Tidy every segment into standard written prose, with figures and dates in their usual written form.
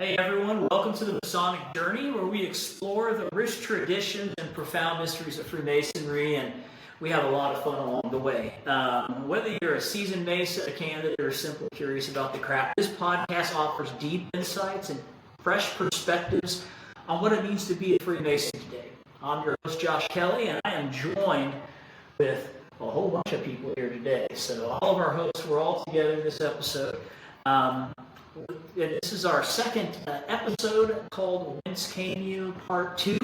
Hey everyone, welcome to the Masonic Journey, where we explore the rich traditions and profound mysteries of Freemasonry, and we have a lot of fun along the way. Whether you're a seasoned Mason, a candidate, or simply curious about the craft, this podcast offers deep insights and fresh perspectives on what it means to be a Freemason today. I'm your host, Josh Kelley, and I am joined with a whole bunch of people here today. So all of our hosts were all together in this episode. This is our second episode called Whence Came You Part 2.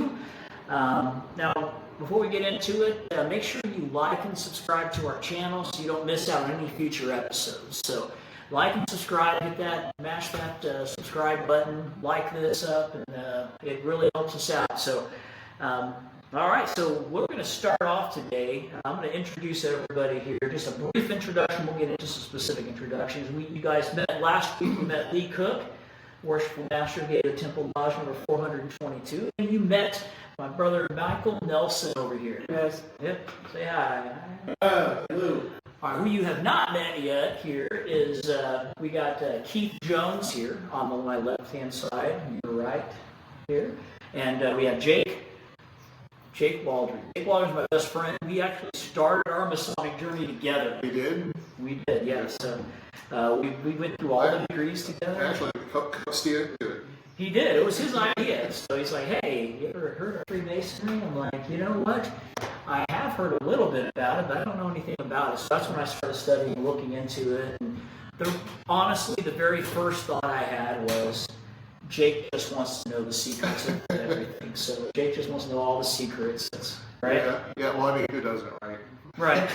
Now, before we get into it, make sure you like and subscribe to our channel so you don't miss out on any future episodes. So like and subscribe, hit that, mash that subscribe button, like this up, and it really helps us out. So, all right, so we're going to start off today. I'm going to introduce everybody here. Just a brief introduction. We'll get into some specific introductions. You guys met last week. We met Lee Cook, Worshipful Master, Gate of Temple Lodge number 422. And you met my brother Michael Nelson over here. Yes. Yep. Say hi. Hello. All right, who you have not met yet here is we got Keith Jones here on my left-hand side, your right here. And we have Jake Waldron. Jake Waldron's my best friend. We actually started our Masonic journey together. We did? We did, yes. So we went through all the degrees together. Actually, Steve did it. He did. It was his idea. So he's like, hey, you ever heard of Freemasonry? I'm like, you know what? I have heard a little bit about it, but I don't know anything about it. So that's when I started studying and looking into it. And honestly, the very first thought I had was, Jake just wants to know the secrets of everything. So Jake just wants to know all the secrets, right? Yeah. Well, I mean, who doesn't, right? Right.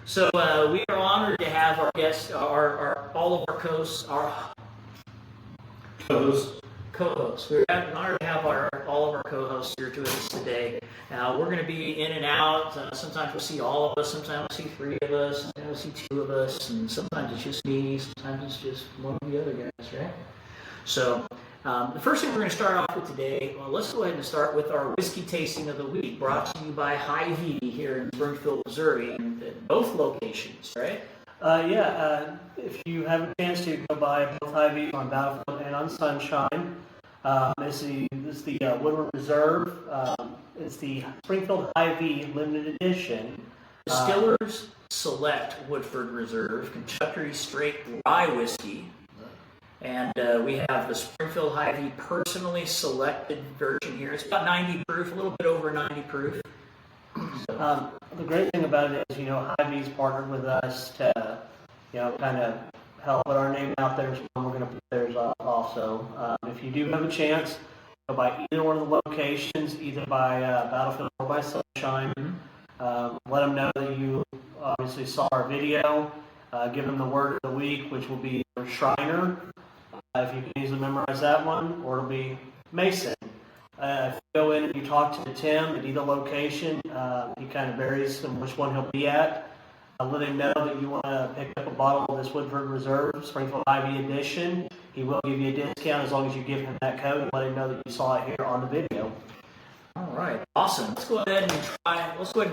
So we are honored to have our guests, all of our co-hosts. We're honored to have all of our co-hosts here to us today. We're going to be in and out. Sometimes we'll see all of us. Sometimes we'll see three of us. Sometimes we'll see two of us. And sometimes it's just me. Sometimes it's just one of the other guys, right? So the first thing we're going to start off with today, let's go ahead and start with our whiskey tasting of the week, brought to you by Hy-Vee here in Springfield, Missouri, and at both locations, right? If you have a chance to go by both Hy-Vee on Battlefield and on Sunshine, this is the Woodward Reserve. It's the Springfield Hy-Vee Limited Edition. Distillers Select Woodford Reserve Kentucky Straight Rye Whiskey. And we have the Springfield Hy-Vee personally selected version here. It's about 90 proof, a little bit over 90 proof. So. The great thing about it is, Hy-Vee's partnered with us to, kind of help put our name out there. So we're going to put theirs also. If you do have a chance, go by either one of the locations, either by Battlefield or by Sunshine. Let them know that you obviously saw our video. Give them the word of the week, which will be Shriner. If you can easily memorize that one, or it'll be Mason. If you go in and you talk to Tim at either location, he kind of varies on which one he'll be at. Let him know that you want to pick up a bottle of this Woodford Reserve Springfield Hy-Vee Edition. He will give you a discount as long as you give him that code and let him know that you saw it here on the video. All right, awesome. Let's go ahead and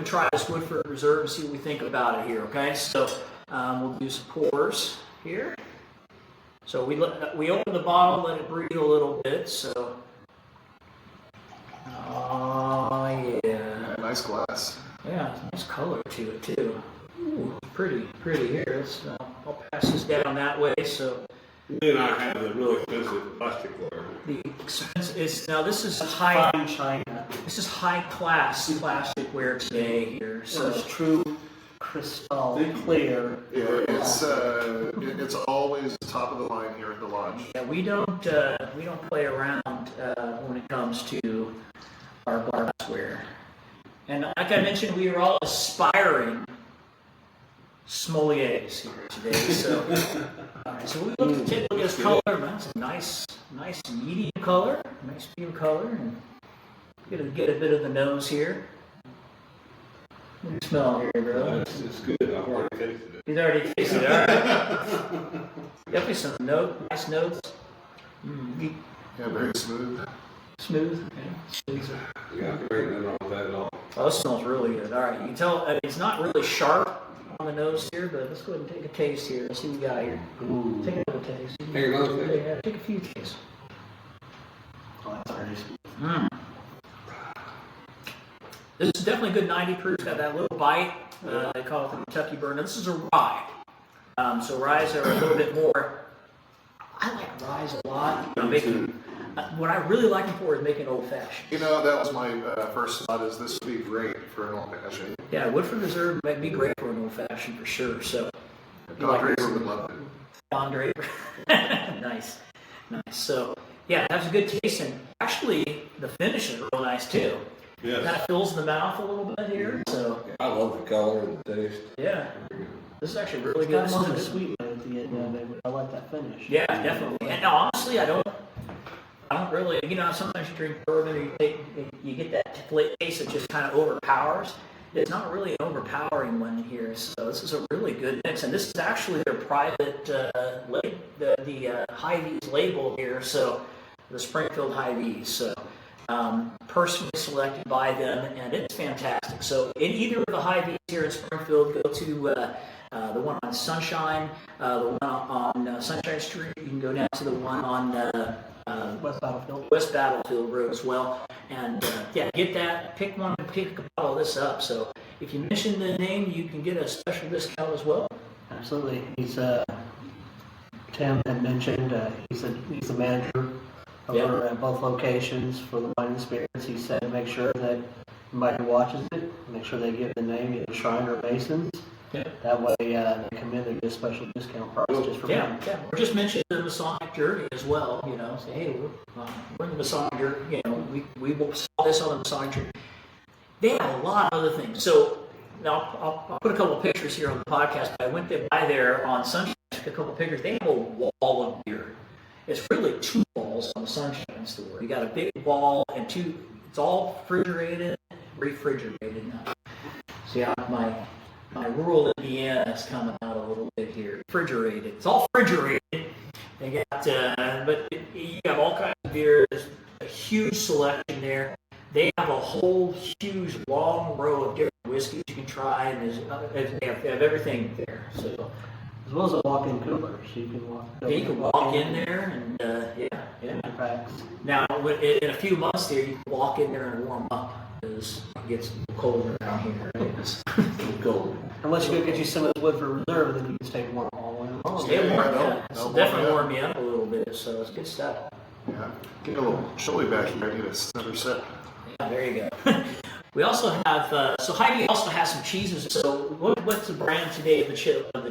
try this Woodford Reserve and see what we think about it here. Okay, so we'll do some pours here. So we open the bottle, let it breathe a little bit. So, oh yeah, Nice glass. Yeah, nice color to it too. Ooh, pretty here. I'll pass this down that way. So. Then I have the real expensive plasticware. The expense is now. This is high China. This is high class plasticware today here. So it's true crystal clear. Yeah, it's always top of the line here at the lodge. Yeah, we don't play around when it comes to our glassware. And like I mentioned, we are all aspiring sommeliers here today. So, all right, so we take a look at this color. That's a nice medium color, and get a bit of the nose here. What do you smell here, bro? It's good. I've already tasted it. He's already tasted it. All right. Definitely some nice notes. Yeah, very smooth. Okay. Yeah, great. Nothing wrong with that at all. Oh, this smells really good. All right, you can tell it's not really sharp on the nose here, but let's go ahead and take a taste here. Let's see what we got here. Ooh. Take another taste. Take another taste. Yeah, take a few tastes. Oh, that's very sweet. This is definitely a good 90 proof. It's got that little bite. They call it the Kentucky burn. Now, this is a rye. So ryes are a little bit more. I like ryes a lot. What I really like them for is making old fashioned. You know, that was my first thought. Is this would be great for an old fashioned? Yeah, Woodford Reserve might be great for an old fashioned for sure. So, Don Draper would love it. Don Draper. Nice. So, yeah, that's a good taste. And actually, the finish is real nice too. Yes. Kind of fills the mouth a little bit here. So, I love the color and the taste. yeah, this is actually really It's good. got This more is of a a good- sweet note at the end of it, but I like that finish. Yeah, definitely. And honestly, I don't really, sometimes you drink bourbon and you get that taste that just kind of overpowers. It's not really an overpowering one here, so this is a really good mix. And this is actually their private, the Hy-Vee's label here, so the Springfield Hy-Vee's. So personally selected by them, and it's fantastic. So in either of the Hy-Vee's here in Springfield, go to the one on Sunshine, the one on Sunshine Street. You can go down to the one on West Battlefield Road as well. And get that. Pick a bottle of this up. So if you mention the name, you can get a special discount as well. Absolutely. He's Tim had mentioned he's the manager over at both locations for the Wine and Spirits. He said make sure that anybody who watches it, make sure they give the name either Shrine or Masons. Yeah. That way they come in, they get a special discount price just for them. Yeah. Or just mention the Masonic Journey as well. Say, hey, we're in the Masonic Journey. We will saw this on the Masonic Journey. They have a lot of other things. So now I'll put a couple of pictures here on the podcast. I went by there on Sunshine, took a couple of pictures. They have a wall of beer. It's really two walls on the Sunshine store. You got a big wall and two. It's all refrigerated now. See, my rural Indiana is coming out a little bit here. Refrigerated. It's all refrigerated. They got, but you have all kinds of beers. A huge selection there. They have a whole huge long row of different whiskeys you can try, and they have everything there. So As well as a walk-in cooler, so you can walk in there and Packs. Now in a few months there, you can walk in there and warm up because it gets colder down here. Right? It's cold. Unless you go get you some of the Woodford Reserve, then you can stay warm all winter long. Stay warm, yeah. No, It's definitely warm you up a little bit, so it's good stuff. Yeah. Get a little chilly back here. I need another sip. Yeah, there you go. We also have, so Hy-Vee also has some cheeses. So what's the brand today of the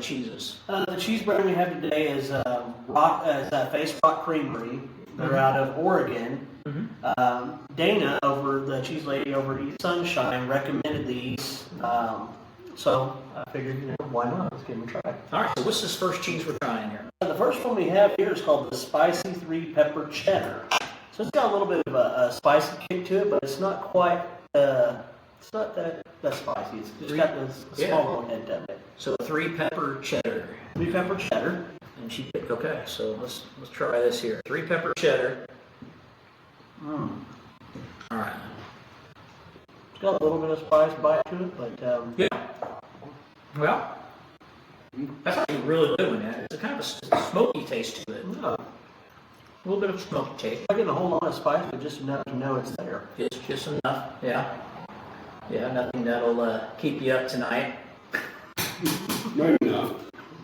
cheeses? The cheese brand we have today is Face Rock Creamery. They're out of Oregon. Dana, the cheese lady over at East Sunshine, recommended these. So I figured, why not? Let's give them a try. All right, so what's this first cheese we're trying here? The first one we have here is called the Spicy 3-Pepper Cheddar. So it's got a little bit of a spicy kick to it, but it's not quite, it's not that spicy. It's got this small little hint of it. So 3-pepper cheddar. 3-pepper cheddar. And she picked, okay, so let's try this here. 3-pepper cheddar. All right. It's got a little bit of spice bite to it, but Yeah. Well, that's actually a really good one. It's a kind of a smoky taste to it. no, A little bit of smoky taste. not getting a whole lot of spice, but just enough to know it's there. Just enough, yeah. Yeah, nothing that'll keep you up tonight. Maybe not.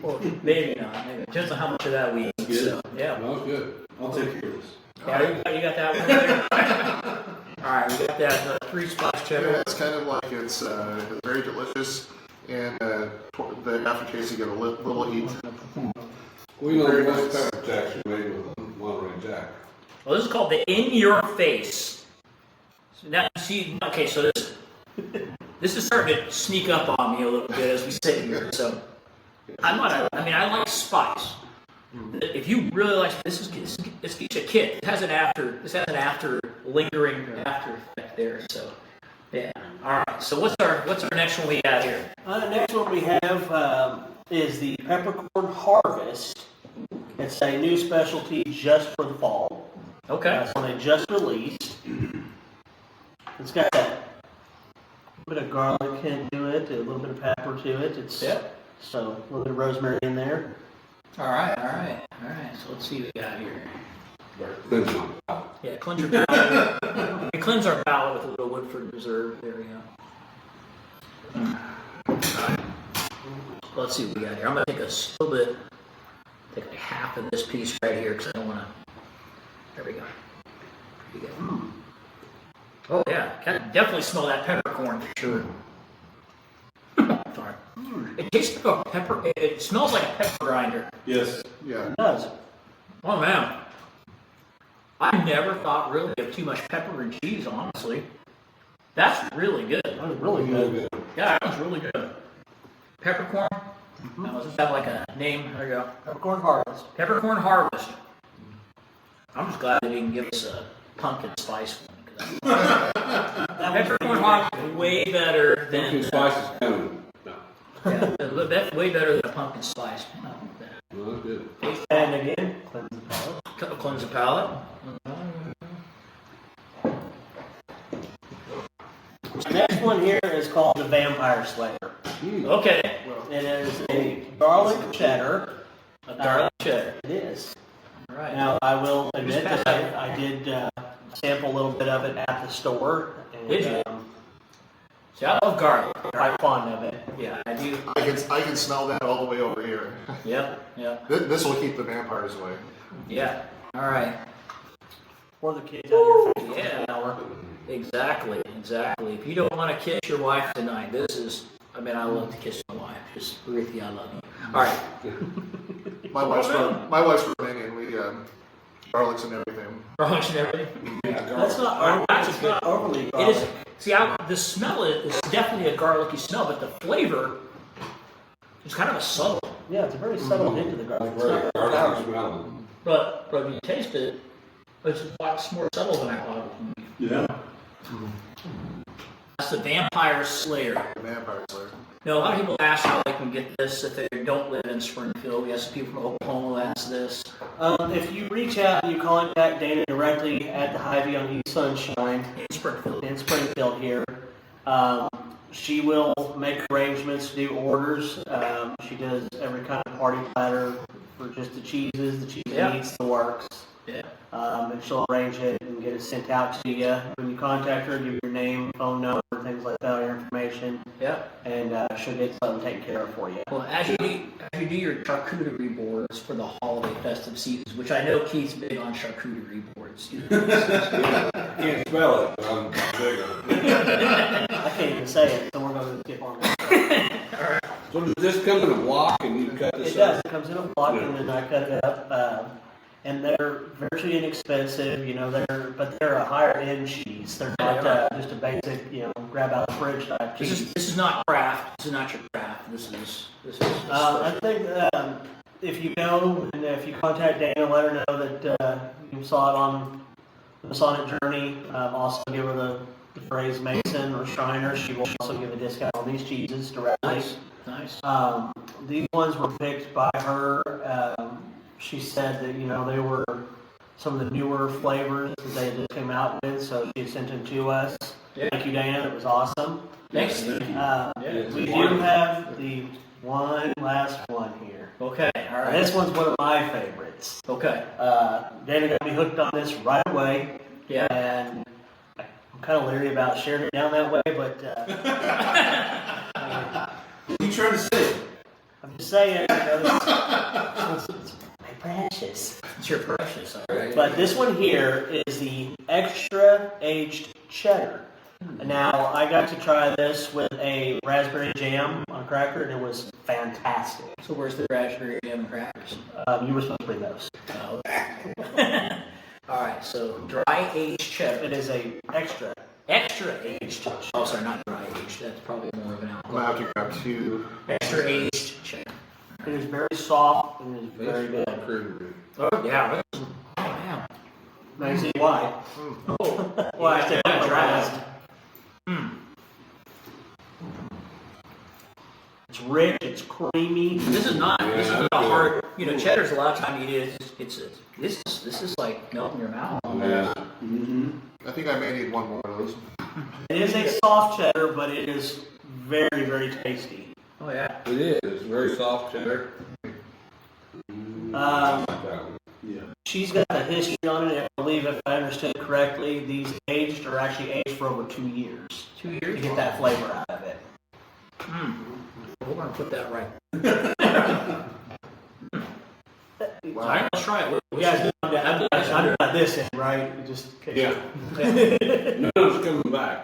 Or maybe not. Maybe. Depends on how much of that we eat. Good. So, yeah. No, good. I'll take care of this. Yeah, you got that one there? All right, we got that 3-spice cheddar. Yeah, it's kind of like it's very delicious, and the aftertaste you get a little heat. We know Very the nice. best pepper jacks are made with Monterey Jack. Well, this is called the In Your Face. So now, see, okay, so this is starting to sneak up on me a little bit as we sit here. So I like spice. If you really like this gets you a kick. This has an after lingering after effect there. So yeah. All right. So what's our next one we got here? The next one we have is the Peppercorn Harvest. It's a new specialty just for the fall. Okay. That's one they just released. It's got that bit of garlic hint to it, a little bit of pepper to it. It's So a little bit of rosemary in there. All right. So let's see what we got here. Cleanse my palate. Yeah, cleanse your palate. We cleanse our palate with a little Woodford Reserve. There we go. Alright. Let's see what we got here. I'm going to take a little bit, take like half of this piece right here because I don't want to. There we go. There you go. Oh, yeah. Can definitely smell that peppercorn for sure. Sorry. It tastes like a pepper. It smells like a pepper grinder. Yes. Yeah. It does. Oh, man. I never thought really of too much pepper and cheese, honestly. That's really good. That was really good. Yeah, that was really good. Peppercorn. Now, does this have like a name? There you go. Peppercorn harvest. Peppercorn Harvest. I'm just glad they didn't give us a pumpkin spice one. Peppercorn Harvest is way better than. Pumpkin spice is coming. No. Yeah, that's way better than a pumpkin spice. No, that's good. And again, cleanse the palate. Cleanse the palate. The next one here is called the Vampire Slayer. Okay. It is a garlic cheddar. A garlic cheddar. It is. All right. Now, I will admit that I did sample a little bit of it at the store. And, Did you? See, I love garlic. I'm quite fond of it. Yeah, I do. I can smell that all the way over here. Yep. This will keep the vampires away. Yeah. All right. For the kids out here. Yeah. Exactly. If you don't want to kiss your wife tonight, I love to kiss my wife. Just Ruthie, I love you. All right. My wife's Romanian. We garlics and everything. Garlic and everything. Yeah, That's not overly It garlic. is. See, the smell is definitely a garlicky smell, but the flavor is kind of a subtle. Yeah, it's a very subtle hint of the garlic. It's Very not garlicky overpowering. smelling. But when you taste it, it's lots more subtle than I thought it would be. Yeah. That's the Vampire Slayer. The vampire slayer. Now, a lot of people ask how they can get this if they don't live in Springfield. We have some people from Oklahoma who ask this. If you reach out, you contact Dana directly at the Hy-Vee on East Sunshine In Springfield. in Springfield here. She will make arrangements to do orders. She does every kind of party platter for just the cheeses, the cheese meats, the works. Yeah. And she'll arrange it and get it sent out to you. When you contact her, give your name, phone number, things like that, your information, Yeah. and she'll get something taken care of for you. Well, as you do your charcuterie boards for the holiday festive seasons, which I know Keith's big on charcuterie boards. Can't spell it, but I'm big on it. I can't even say it, so we're going to skip on that. So does this come in a block and you cut this It does. up? It comes in a block, and then I cut it up. And they're virtually inexpensive, but they're a higher end cheese. They're not just a basic, grab out of the fridge type cheese. This is not craft. This is not your craft. This is. I think if you go and if you contact Dana, let her know that you saw it on the Masonic Journey. Also give her the phrase Mason or Shriner. She will also give a discount on these cheeses directly. Nice. These ones were picked by her. She said that they were some of the newer flavors that they just came out with, so she sent them to us. Yeah. Thank you, Dana. It was awesome. Thanks. We do have the one last one here. Okay. All right. This one's one of my favorites. Okay. Dana got me hooked on this right away. Yeah. And I'm kind of leery about sharing it down that way, but What are you trying to say? I'm just saying, it's my precious. It's your precious. All right. But this one here is the extra aged cheddar. Now, I got to try this with a raspberry jam on a cracker, and it was fantastic. So where's the raspberry jam and crackers? You were supposed to bring those. Oh, okay. All right. So dry aged cheddar. It is a extra aged. Oh, sorry, not dry aged. That's probably more of an I'm gonna have alcohol. to grab two. Extra aged cheddar. It is very soft and it is very good. Oh yeah. Oh yeah. Now you see why. Oh. Why I said dry. It's rich, it's creamy. This is not a hard. Cheddar's a lot of time you eat it. This is like melt in your mouth. Yeah. I think I may need one more of those. It is a soft cheddar, but it is very, very tasty. Oh yeah. It is. It's very soft cheddar. Yeah. She's got a history on it. I believe, if I understood correctly, these are actually aged for over 2 years. 2 years To get that flavor out of it. We're gonna put that right. Wow. All right, let's try it. You guys know I'm not this end, right? Just Yeah. No one's coming back.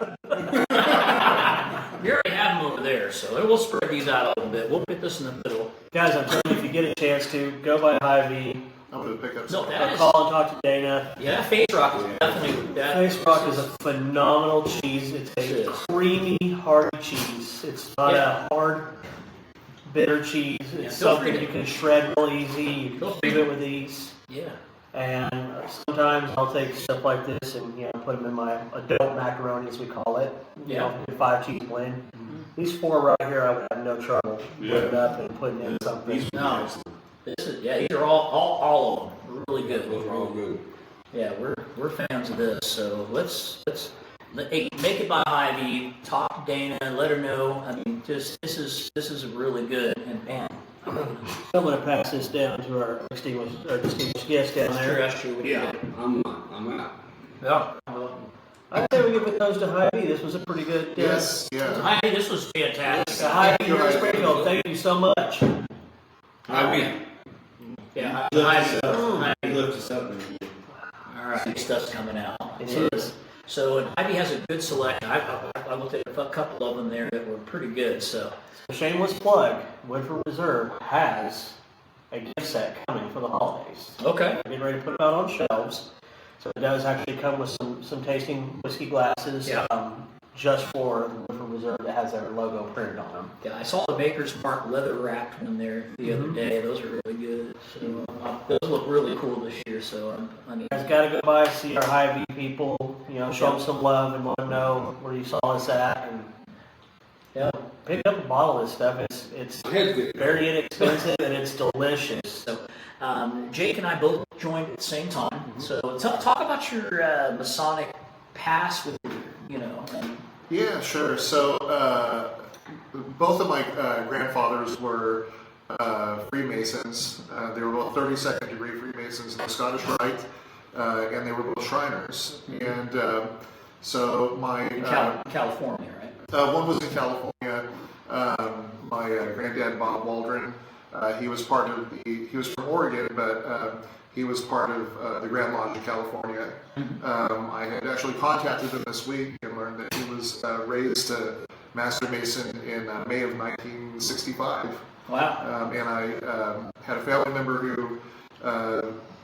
We already have them over there, so we'll spread these out a little bit. We'll get this in the middle. Guys, I'm telling you, if you get a chance to, go by Hy-Vee. I'm going to pick up No, some. that is, Call and talk to Dana. yeah, Face Rock is definitely that. Face Rock is a phenomenal cheese. It's It a is. creamy, hard cheese. It's not Yeah. a hard, bitter cheese. Yeah, It's feel something free to- you can shred real easy. You Feel can free do it with ease. Yeah. And sometimes I'll take stuff like this and put them in my adult macaroni, as we call it. You know, 5 cheese blend. These 4 right here, I would have no trouble putting up and putting in something. No, this is these are all of them. Really good. Those are all good. Yeah, we're fans of this. So hey, make it by Hy-Vee. Talk to Dana. Let her know. I mean, just this is really good. And man, I'm going to pass this down to our distinguished guest down there. that's true. Yeah, I'm out. Yeah. I'd say we give it those to Hy-Vee. This was a pretty good. Yes, yeah. Hy-Vee, this was fantastic. Hy-Vee or Springfield, thank you so much. I mean, Yeah, Hy-Vee. lift us up. All right, stuff's coming out. It is. So Hy-Vee has a good selection. I looked at a couple of them there that were pretty good. So Shameless plug, Woodford Reserve has a gift set coming for the holidays. okay. Getting ready to put it out on shelves. So it does actually come with some tasting whiskey glasses, Yeah. just for Woodford Reserve that has their logo printed on them. Yeah, I saw the Maker's Mark leather wrapped one there the other day. Those are really good. So those look really cool this year. So I mean, You guys got to go by, see our Hy-Vee people, show them some love and let them know where you saw us at, and yeah. pick up a bottle of this stuff. It's very inexpensive and it's delicious. So Jake and I both joined at the same time. So talk about your Masonic past with and Yeah, sure. So both of my grandfathers were Freemasons. They were both 32nd degree Freemasons in the Scottish Rite, and they were both Shriners. And so my California, right? one was in California. My granddad Bob Waldron, he was from Oregon, but he was part of the Grand Lodge of California. I had actually contacted him this week and learned that he was raised a Master Mason in May of 1965. Wow. And I had a family member who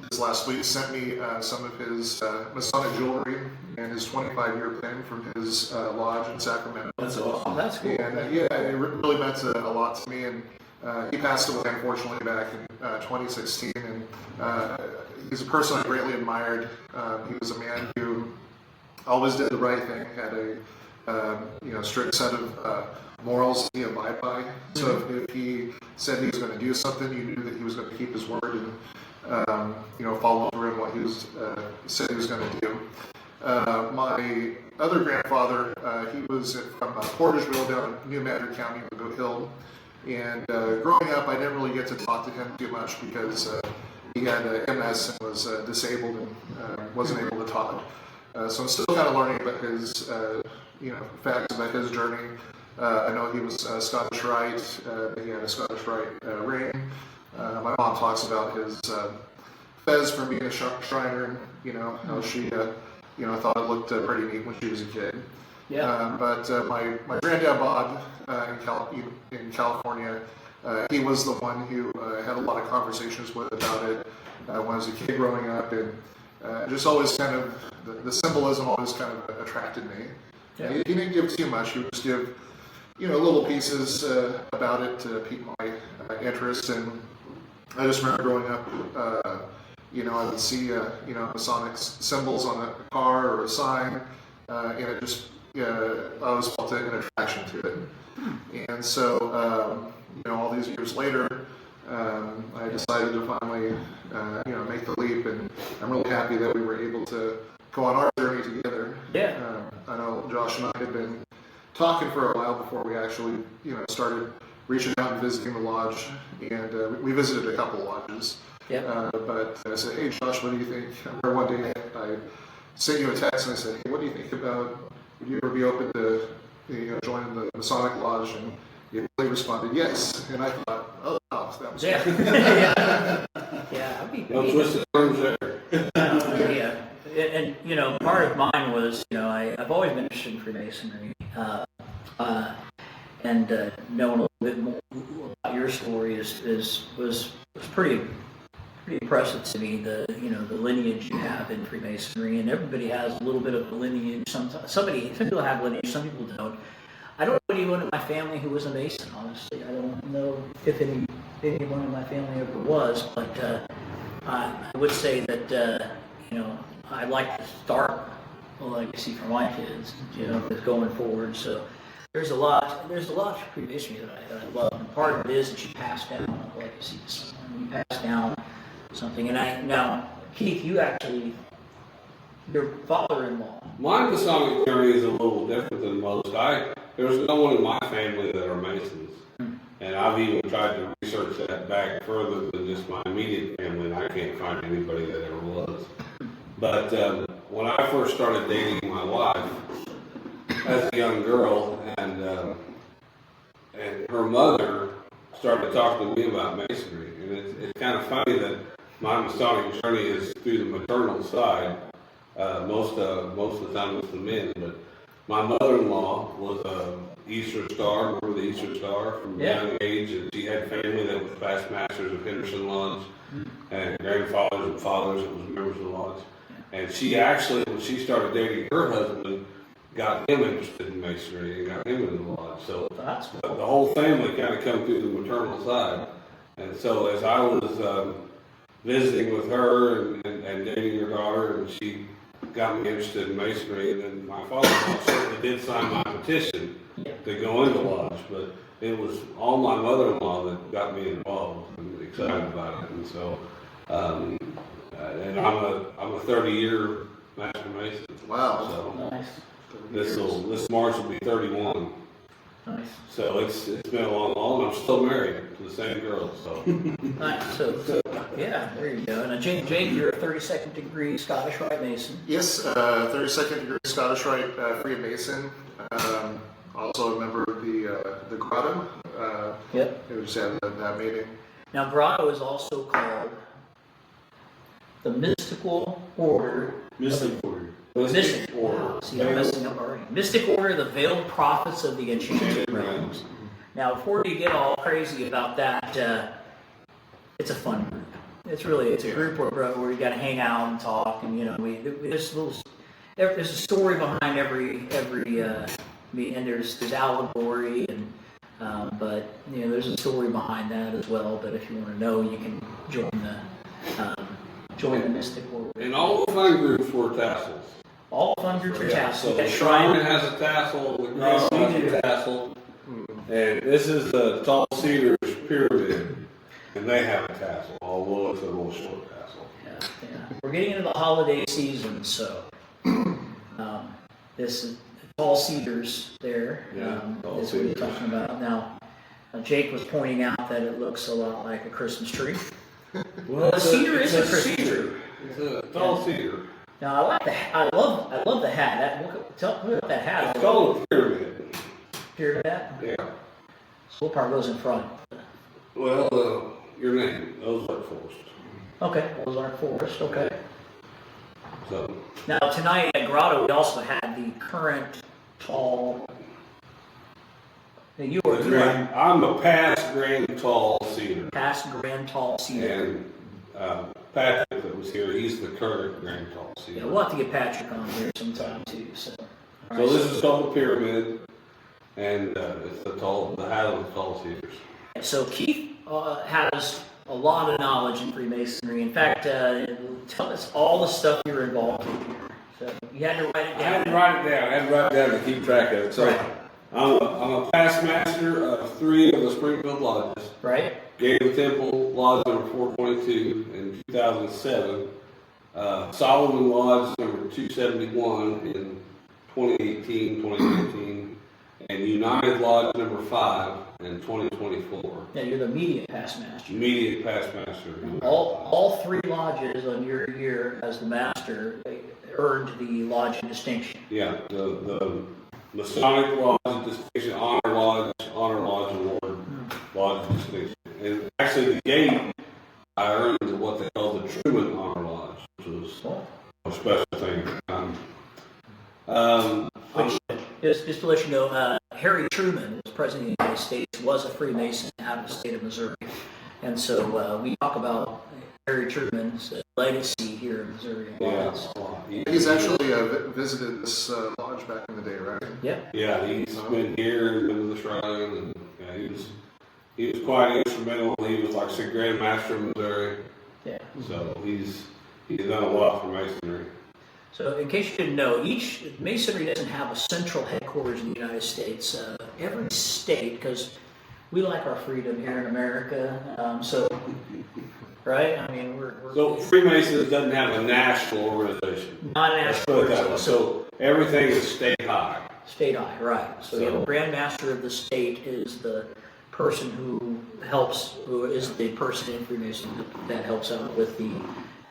this last week sent me some of his Masonic jewelry and his 25-year pin from his lodge in Sacramento. That's awesome. That's cool. And yeah, it really meant a lot to me. And he passed away, unfortunately, back in 2016. And he's a person I greatly admired. He was a man who always did the right thing, had a strict set of morals he abide by. So if he said he was going to do something, you knew that he was going to keep his word and follow through on what he said he was going to do. My other grandfather, he was from Portersville down in New Madrid County, Goat Hill. And growing up, I didn't really get to talk to him too much because he had MS and was disabled and wasn't able to talk. So I'm still kind of learning about his, facts about his journey. I know he was Scottish Rite. He had a Scottish Rite ring. My mom talks about his fez from being a Shriner, and how she, thought it looked pretty neat when she was a kid. Yeah. But my granddad Bob in California, he was the one who had a lot of conversations with about it when I was a kid growing up, and just always kind of the symbolism always kind of attracted me. Yeah. He didn't give too much; he would just give little pieces about it to pique my interest. And I just remember growing up, I would see Masonic symbols on a car or a sign, and it just I always felt an attraction to it. And so all these years later, I decided to finally make the leap, and I'm really happy that we were able to go on our journey together. Yeah. I know Josh and I had been talking for a while before we actually started reaching out and visiting the lodge, and we visited a couple of lodges. Yep. But I said, hey Josh, what do you think? I remember one day I sent you a text and I said, hey, what do you think about, would you ever be open to joining the Masonic Lodge? And you really responded yes. And I thought, oh wow, that was Yeah. great. Yeah. I'd be. Don't twist the terms there. Yeah. And part of mine was, I've always been interested in Freemasonry, and knowing a little bit more about your story was pretty impressive to me. The lineage you have in Freemasonry, and everybody has a little bit of a lineage. Some people have lineage, some people don't. I don't know anyone in my family who was a Mason. Honestly, I don't know if anyone in my family ever was, but I would say that I'd like to start a legacy for my kids, going forward. So there's a lot of Freemasonry that I love, and part of it is that you pass down a legacy to someone. You pass down something, and now Keith, your father-in-law. My Masonic journey is a little different than most. There's no one in my family that are Masons. And I've even tried to research that back further than just my immediate family, and I can't find anybody that ever was. But when I first started dating my wife as a young girl, and her mother started talking to me about Masonry, and it's kind of funny that my Masonic journey is through the maternal side. Most of the time it's the men, but my mother-in-law was a Easter Star, remember the Easter Star from a young age, and she had family that was past masters of Henderson Lodge, and grandfathers and fathers that was members of the lodge. And she actually, when she started dating her husband, got him interested in Masonry and got him into the lodge. So the whole family kind of come through the maternal side. And so as I was visiting with her and dating her daughter, and she got me interested in Masonry, and then my father-in-law certainly did sign my petition to go into lodge, but it was all my mother-in-law that got me involved and excited about it. And so, and I'm a 30-year Master Mason. Wow. So Nice. this March will be 31. Nice. So it's been a long haul, and I'm still married to the same girl. So Nice. So yeah, there you go. And Jake, you're a 32nd degree Scottish Rite Mason. Yes, 32nd degree Scottish Rite Freemason. Also a member of the Grotto. Yep. We just had that meeting. Now, Grotto is also called the Mystical Order. Mystic Order. Mystic Order. See, I'm messing up already. Mystic Order, the Veiled Prophets of the Enchanted Realms. Now, before you get all crazy about that, it's a fun group. It's a group where you got to hang out and talk, and there's a story behind every and there's allegory, and but there's a story behind that as well. But if you want to know, you can join the Mystic Order. And all the fun groups were tassels. All fun groups are tassels. So You got the Shrine has a tassel, the Grotto has a tassel, and this is the Tall Cedars Pyramid, and they have a tassel, although it's a little short tassel. Yeah. We're getting into the holiday season, so this is Tall Cedars there. Tall Is what you're Cedars. talking about. Now, Jake was pointing out that it looks a lot like a Christmas tree. Well, A cedar is a Christmas cedar. tree. It's a tall cedar. Now, I love the hat. Look at that hat. It's called a pyramid. Pyramid hat? Yeah. So what part goes in front? Well, your name, Ozark Forest. Okay, Ozark Forest, okay. So, Now, tonight at Grotto, we also had the current tall. Now, you are I'm a past grand tall cedar. past grand tall cedar. And Patrick that was here, he's the current grand tall cedar. Yeah, we'll have to get Patrick on here sometime too. So This is called the pyramid, and it's the hat of the tall cedars. So Keith has a lot of knowledge in Freemasonry. In fact, tell us all the stuff you're involved in here. So you had to write it I had down. to write it down to keep track of it. So Right. I'm a past master of 3 of the Springfield lodges. Right? Gave Temple Lodge number 422 in 2007. Solomon Lodge number 271 in 2018, 2019. And United Lodge number 5 in 2024. Yeah, you're the immediate past master. Immediate past master. All three lodges on your year as the master earned the lodge distinction. Yeah, the Masonic Lodge distinction, honor lodge award, lodge distinction. And actually, the gate I earned what they call the Truman Honor Lodge, which was a special thing. Just to let you know, Harry Truman was president of the United States, was a Freemason out of the state of Missouri. And so we talk about Harry Truman's legacy here in Missouri. He's actually visited this lodge back in the day, right? Yeah, he's been here and been to the shrine, and he was quite instrumental. He was, like I said, Grand Master of Missouri. Yeah. So he's done a lot for Masonry. So in case you didn't know, Masonry doesn't have a central headquarters in the United States. Every state, because we like our freedom here in America, right? I mean, So Freemasons doesn't have a national organization. not a Let's national put it that way. organization. So everything is state high. State high, right. So the Grand Master of the state is the person who is the person in Freemason that helps out with the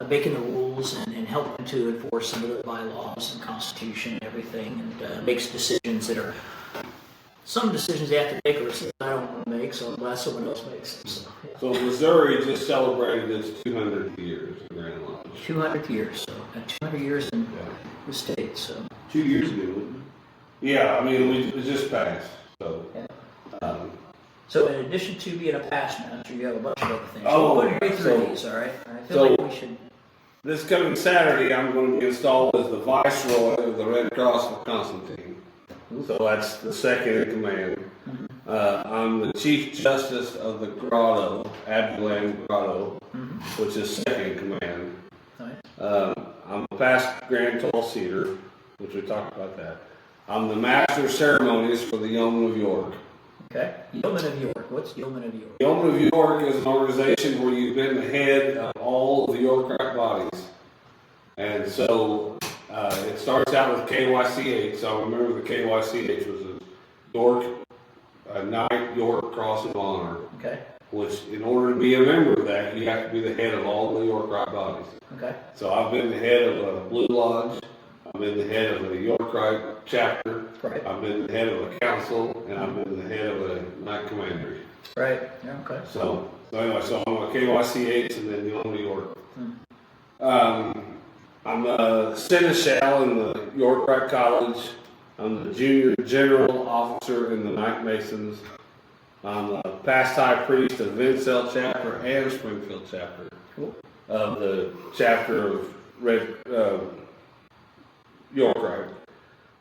making the rules and helping to enforce some of the bylaws and constitution and everything, and makes decisions that are some decisions they have to make or decisions I don't want to make, so I'm glad someone else makes them. So Missouri just celebrated its 200 years in Grand Lodge. 200 years, so 200 years in the state. So 2 years ago, wasn't it? Yeah, I mean, it just passed. So, So in addition to being a past master, you have a bunch of other things. Oh, we'll go through these, all right? I feel like we should. This coming Saturday, I'm going to be installed as the Viceroy of the Red Cross of Constantine. So that's the second in command. I'm the Chief Justice of the Grotto, Abilene Grotto, which is second in command. I'm the past Grand Toll Cedar, which we talked about that. I'm the Master of Ceremonies for the Yeoman of York. Okay. Yeoman of York. What's Yeoman of York? Yeoman of York is an organization where you've been the head of all of the Yorkite bodies. And so it starts out with KYCH. So I remember the KYCH was a Knight York Cross of Honor. Okay. Which, in order to be a member of that, you have to be the head of all the Yorkite bodies. Okay. So I've been the head of a Blue Lodge. I've been the head of a Yorkite chapter. Right. I've been the head of a council, and I've been the head of a Knight Commandery. Right. Yeah. Okay. So anyway, I'm a KYCH and then Yeoman of York. I'm a seneschal in the Yorkite College. I'm the junior general officer in the Knight Masons. I'm a past high priest of Vincel chapter and Springfield chapter. Cool. Of the chapter of Yorkite.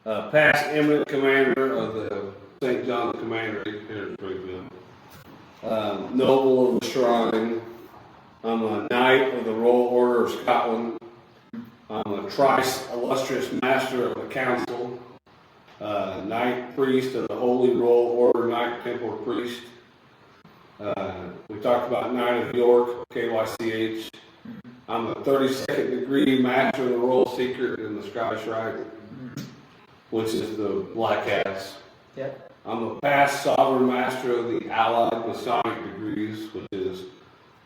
Past eminent commander of the St. John Commandery here in Springfield. Noble of the Shrine. I'm a Knight of the Royal Order of Scotland. I'm a Thrice Illustrious Master of the Council. Knight Priest of the Holy Royal Order, Knight Templar Priest. We talked about Knight of York, KYCH. I'm a 32nd degree Master of the Royal Secret in the Scottish Rite, which is the Black Hats. Yep. I'm a past Sovereign Master of the Allied Masonic degrees, which is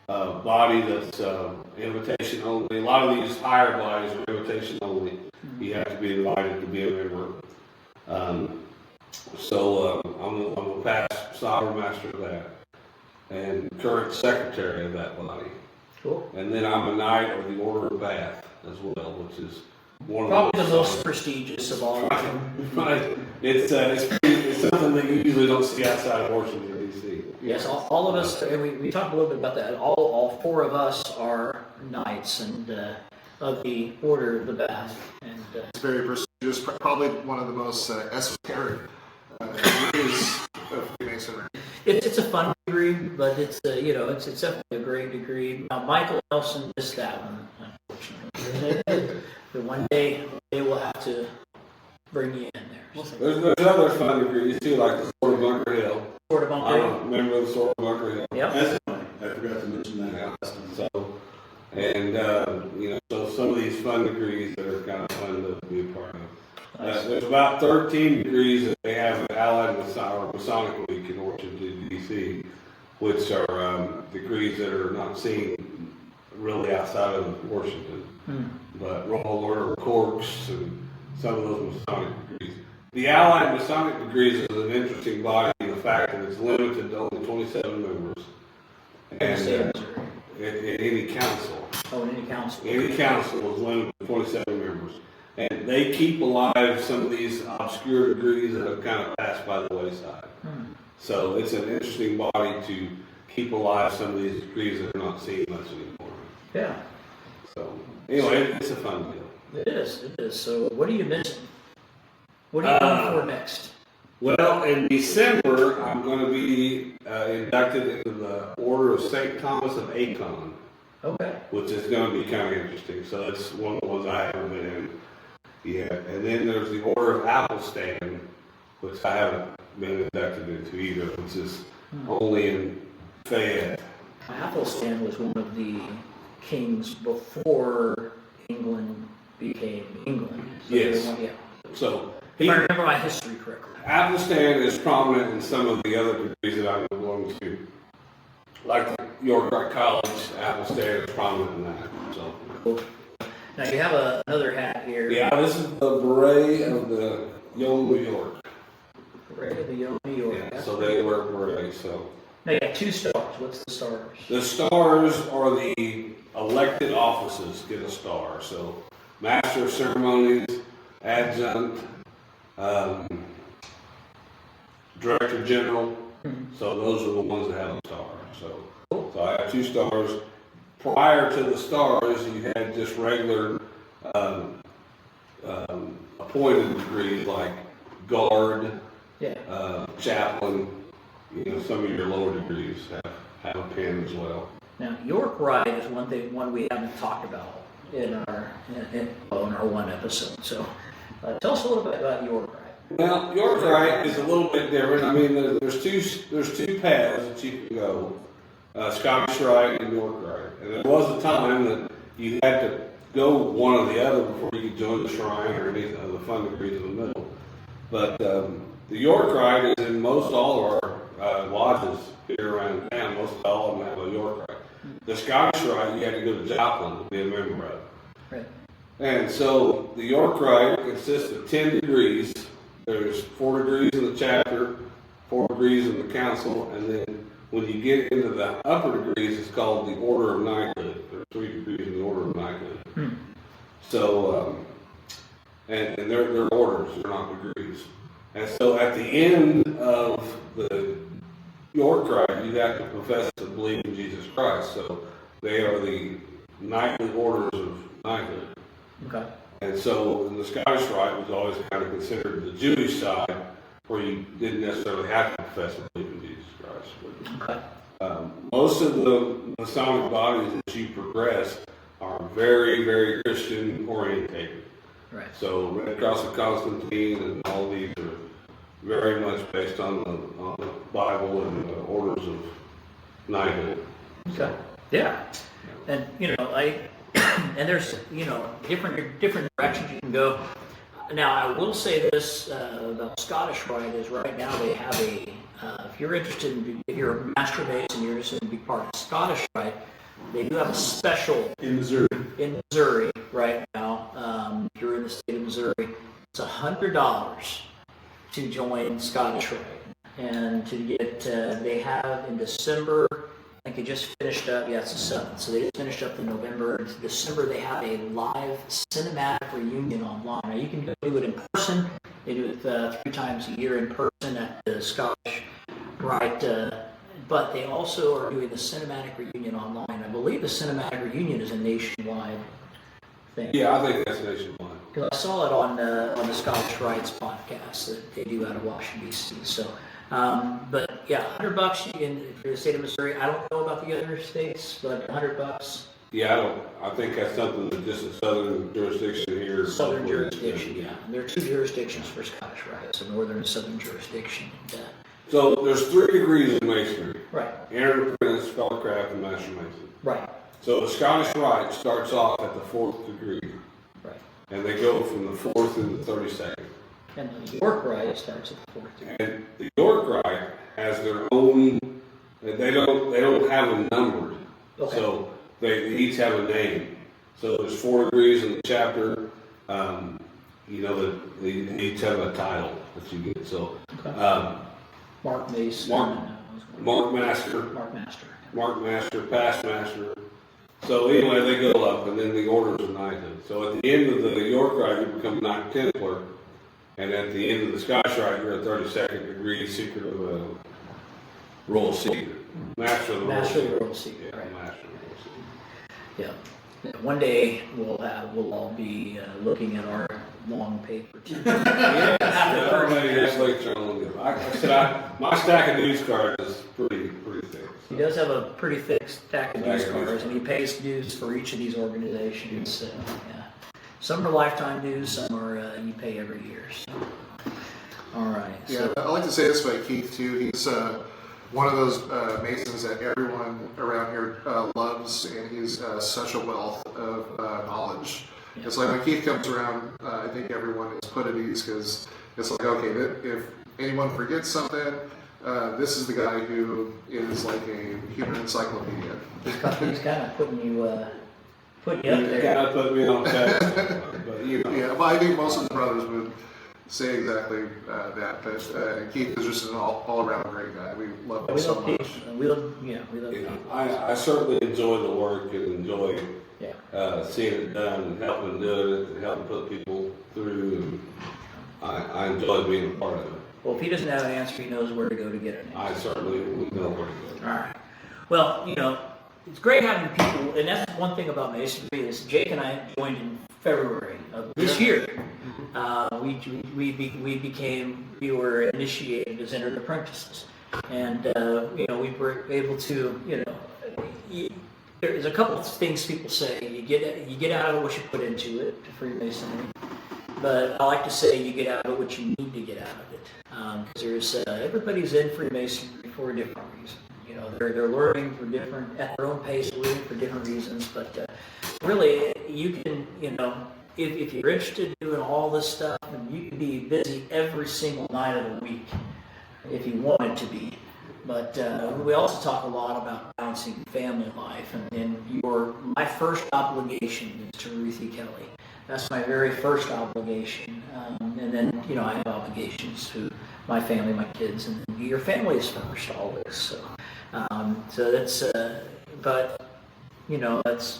a body that's invitation only. A lot of these higher bodies are invitation only. You have to be invited to be a member. I'm a past Sovereign Master of that and current Secretary of that body. Cool. And then I'm a Knight of the Order of Bath as well, which is one probably the most prestigious of all. Right. It's something that you usually don't see outside of Washington, D.C. Yes, all of us, and we talked a little bit about that. All four of us are Knights and of the Order of the Bath. And it's very prestigious, probably one of the most esoteric degrees of Freemasonry. It's a fun degree, but it's definitely a great degree. Now, Michael Nelson missed that one, unfortunately. But one day we'll have to bring you in there. There's other fun degrees too, like the Sword of Bunker Hill. Sword of Bunker Hill. I'm a member of the Sword of Bunker Hill. Yep. That's funny. I forgot to mention that. Yeah. So some of these fun degrees that are kind of fun to be a part of. There's about 13 degrees that they have at Allied Masonic Week in Washington, D.C. BC, which are degrees that are not seen really outside of Washington, but Royal Order of Corks and some of those Masonic degrees. The Allied Masonic degrees is an interesting body in the fact that it's limited to only 27 members. And in any council. Oh, in any council. Any council is limited to 27 members. And they keep alive some of these obscure degrees that have kind of passed by the wayside. So it's an interesting body to keep alive some of these degrees that are not seen much anymore. Yeah. So anyway, it's a fun deal. It is. So what are you missing? What are you going for next? Well, in December, I'm going to be inducted into the Order of St. Thomas of Acon, Okay. which is going to be kind of interesting. So that's one of the ones I haven't been in yet. And then there's the Order of Applestan, which I haven't been inducted into either, which is only in Fayette. Athelstan was one of the kings before England became England. So Yes. yeah. So If I remember my history correctly. Applestan is prominent in some of the other degrees that I'm going to. Like York College, Applestan is prominent in that. So. Cool. Now you have another hat here. Yeah, this is the beret of the Young New York. Beret of the Young New York. Yeah, so they wear berets. So Now you have 2 stars. What's the stars? the stars are the elected offices get a star. So Master of Ceremonies, Adjunct, Director General. So those are the ones that have a star. So I have 2 stars. Prior to the stars, you had just regular appointed degrees like guard, Yeah. chaplain. You know, some of your lower degrees have a pen as well. Now York Rite is one we haven't talked about in our one episode. So tell us a little bit about York Rite. Well, York Rite is a little bit different. I mean, there's two paths that you can go: Scottish Rite and York Rite. And there was a time that you had to go one or the other before you could join the Shrine or any of the fun degrees in the middle. But the York Rite is in most all of our lodges here around town. Most all of them have a York Rite. The Scottish Rite, you had to go to Joplin to be a member of. Right. And so the York Rite consists of 10 degrees. There's 4 degrees in the chapter, 4 degrees in the council, and then when you get into the upper degrees, it's called the Order of Knighthood. There are 3 degrees in the Order of Knighthood. So, and they're orders, they're not degrees. And so at the end of the York Rite, you have to profess to believe in Jesus Christ. So they are the knightly orders of knighthood. Okay. And so the Scottish Rite was always kind of considered the Jewish side, where you didn't necessarily have to profess to believe in Jesus Christ. Okay. Most of the Masonic bodies as you progress are very, very Christian orientated. Right. So Red Cross of Constantine and all these are very much based on the Bible and the orders of knighthood. Okay. Yeah. And and there's different directions you can go. Now I will say this about Scottish Rite is right now they have if you're interested if you're a Master Mason, you're interested in being part of Scottish Rite, they do have a special In Missouri. in Missouri right now. If you're in the state of Missouri, it's $100 to join Scottish Rite, and to get they have in December. I think they just finished up. Yeah, it's the 7th. So they just finished up in November. In December, they have a live cinematic reunion online. Now you can do it in person. They do it 3 times a year in person at the Scottish Rite. But they also are doing the cinematic reunion online. I believe the cinematic reunion is a nationwide thing. Yeah, I think that's nationwide. Because I saw it on the Scottish Rites podcast that they do out of Washington, D.C. So, but yeah, $100 if you're in the state of Missouri. I don't know about the other states, but $100. Yeah, I think that's something that just a southern jurisdiction here. Southern jurisdiction, yeah. There are 2 jurisdictions for Scottish Rites, a northern and southern jurisdiction. So there's 3 degrees in Masonry. Right, Interdependent, Spellcraft, and Master Mason. right, So the Scottish Rite starts off at the 4th degree, right. and they go from the 4th to the 32nd. And the York Rite starts at the 4th degree. And the York Rite has their own They don't have them numbered. Okay. So they each have a name. So there's 4 degrees in the chapter. They each have a title that you get. So Mark Mason. Mark Master, Mark Master, Past Master. So anyway, they go up, and then the orders of knighthood. So at the end of the York Rite, you become Knight Templar, and at the end of the Scotch Rite, you're a 32nd degree secret of a Royal Secret. Master of the Royal Secret. Right. Master of the Royal Secret. Yeah. One day we'll all be looking at our long paper. Everybody has like their own. Like I said, my stack of news cards is pretty thick. He does have a pretty thick stack of news cards, and he pays dues for each of these organizations. So, yeah. Some are lifetime dues, some are you pay every year. So. All right. Yeah, So, I like to say this about Keith too. He's one of those Masons that everyone around here loves, and he's such a wealth of knowledge. Yeah. It's like when Keith comes around, I think everyone is put at ease because it's like, okay, if anyone forgets something, this is the guy who is like a human encyclopedia. he's kind of putting you up You there. kind of put me on pedestal, but Yeah, but I think most of the brothers would say exactly that. But Keith is just an all-around great guy. We love him We so love much. Keith. We love Keith. I certainly enjoy the work and enjoy Yeah. seeing it done and helping do it and helping put people through. And I enjoy being a part of it. Well, if he doesn't have an answer, he knows where to go to get an answer. I certainly know where to go. All right. Well, it's great having people, and that's one thing about Masonry is Jake and I joined in February of this year. We were initiated as entered apprentices, and we were able to, there's a couple of things people say. You get out of what you put into it, Freemasonry. But I like to say you get out of it what you need to get out of it. Because everybody's in Freemasonry for a different reason. They're learning for different, at their own pace, learning for different reasons. But really, you can, if you're interested in doing all this stuff, and you can be busy every single night of the week if you wanted to be. But we also talk a lot about balancing family life. And my first obligation is to Ruthie Kelley. That's my very first obligation. And then, I have obligations to my family, my kids, and then your family is first always. So that's, that's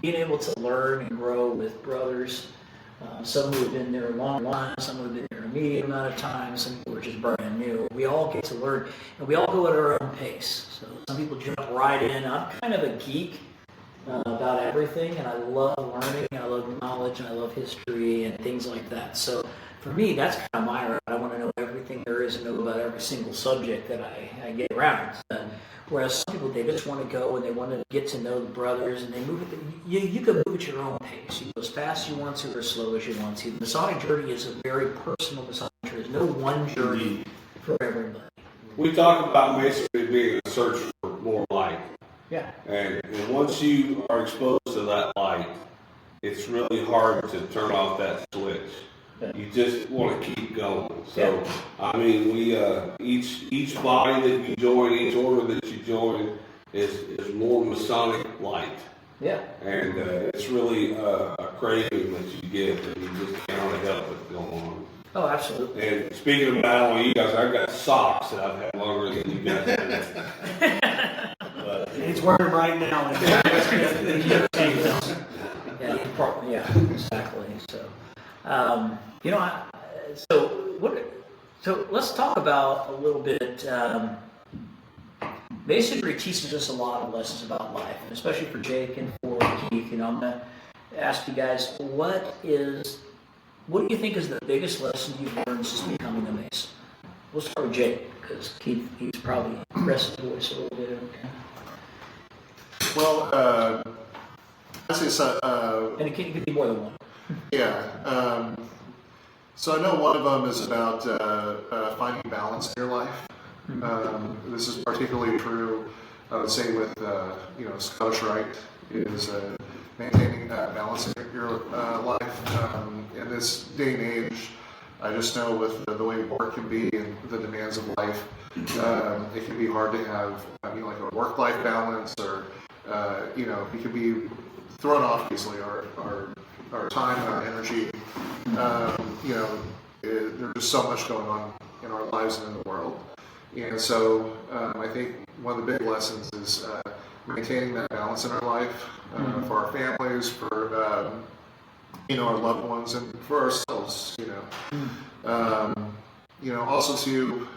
being able to learn and grow with brothers. Some who have been there a long time, some who have been there a medium amount of time, some who are just brand new. We all get to learn, and we all go at our own pace. So some people jump right in. I'm kind of a geek about everything, and I love learning, I love knowledge, and I love history and things like that. So for me, that's kind of my route. I want to know everything there is and know about every single subject that I get around. Whereas some people, they just want to go and they want to get to know the brothers, and they move it. You can move at your own pace. You go as fast as you want to or as slow as you want to. The Masonic Journey is a very personal Masonic journey. There's no one journey for everybody. We talk about Masonry being a search for more light. Yeah. And once you are exposed to that light, it's really hard to turn off that switch. Yeah. You just want to keep going. So, I mean, we each body that you join, each order that you join is more Masonic light. Yeah. And it's really a craving that you get, and you just can't help it going on. Oh, absolutely. And speaking of that, on you guys, I've got socks that I've had longer than you guys have. But He's wearing them right now. Yeah, exactly. So let's talk about a little bit. Masonry teaches us a lot of lessons about life, and especially for Jake and for Keith. I'm going to ask you guys, what do you think is the biggest lesson you've learned since becoming a Mason? We'll start with Jake, because Keith, he's probably pressed his voice a little bit. Okay. Well, I say so. And it could be more than one. Yeah. So I know one of them is about finding balance in your life. This is particularly true, I would say, with Scottish Rite is maintaining balance in your life. In this day and age, I just know with the way work can be and the demands of life, it can be hard to have, like a work-life balance, or, it can be thrown off easily, our time and our energy. There's just so much going on in our lives and in the world. And so I think one of the big lessons is maintaining that balance in our life, for our families, for our loved ones, and for ourselves. Also to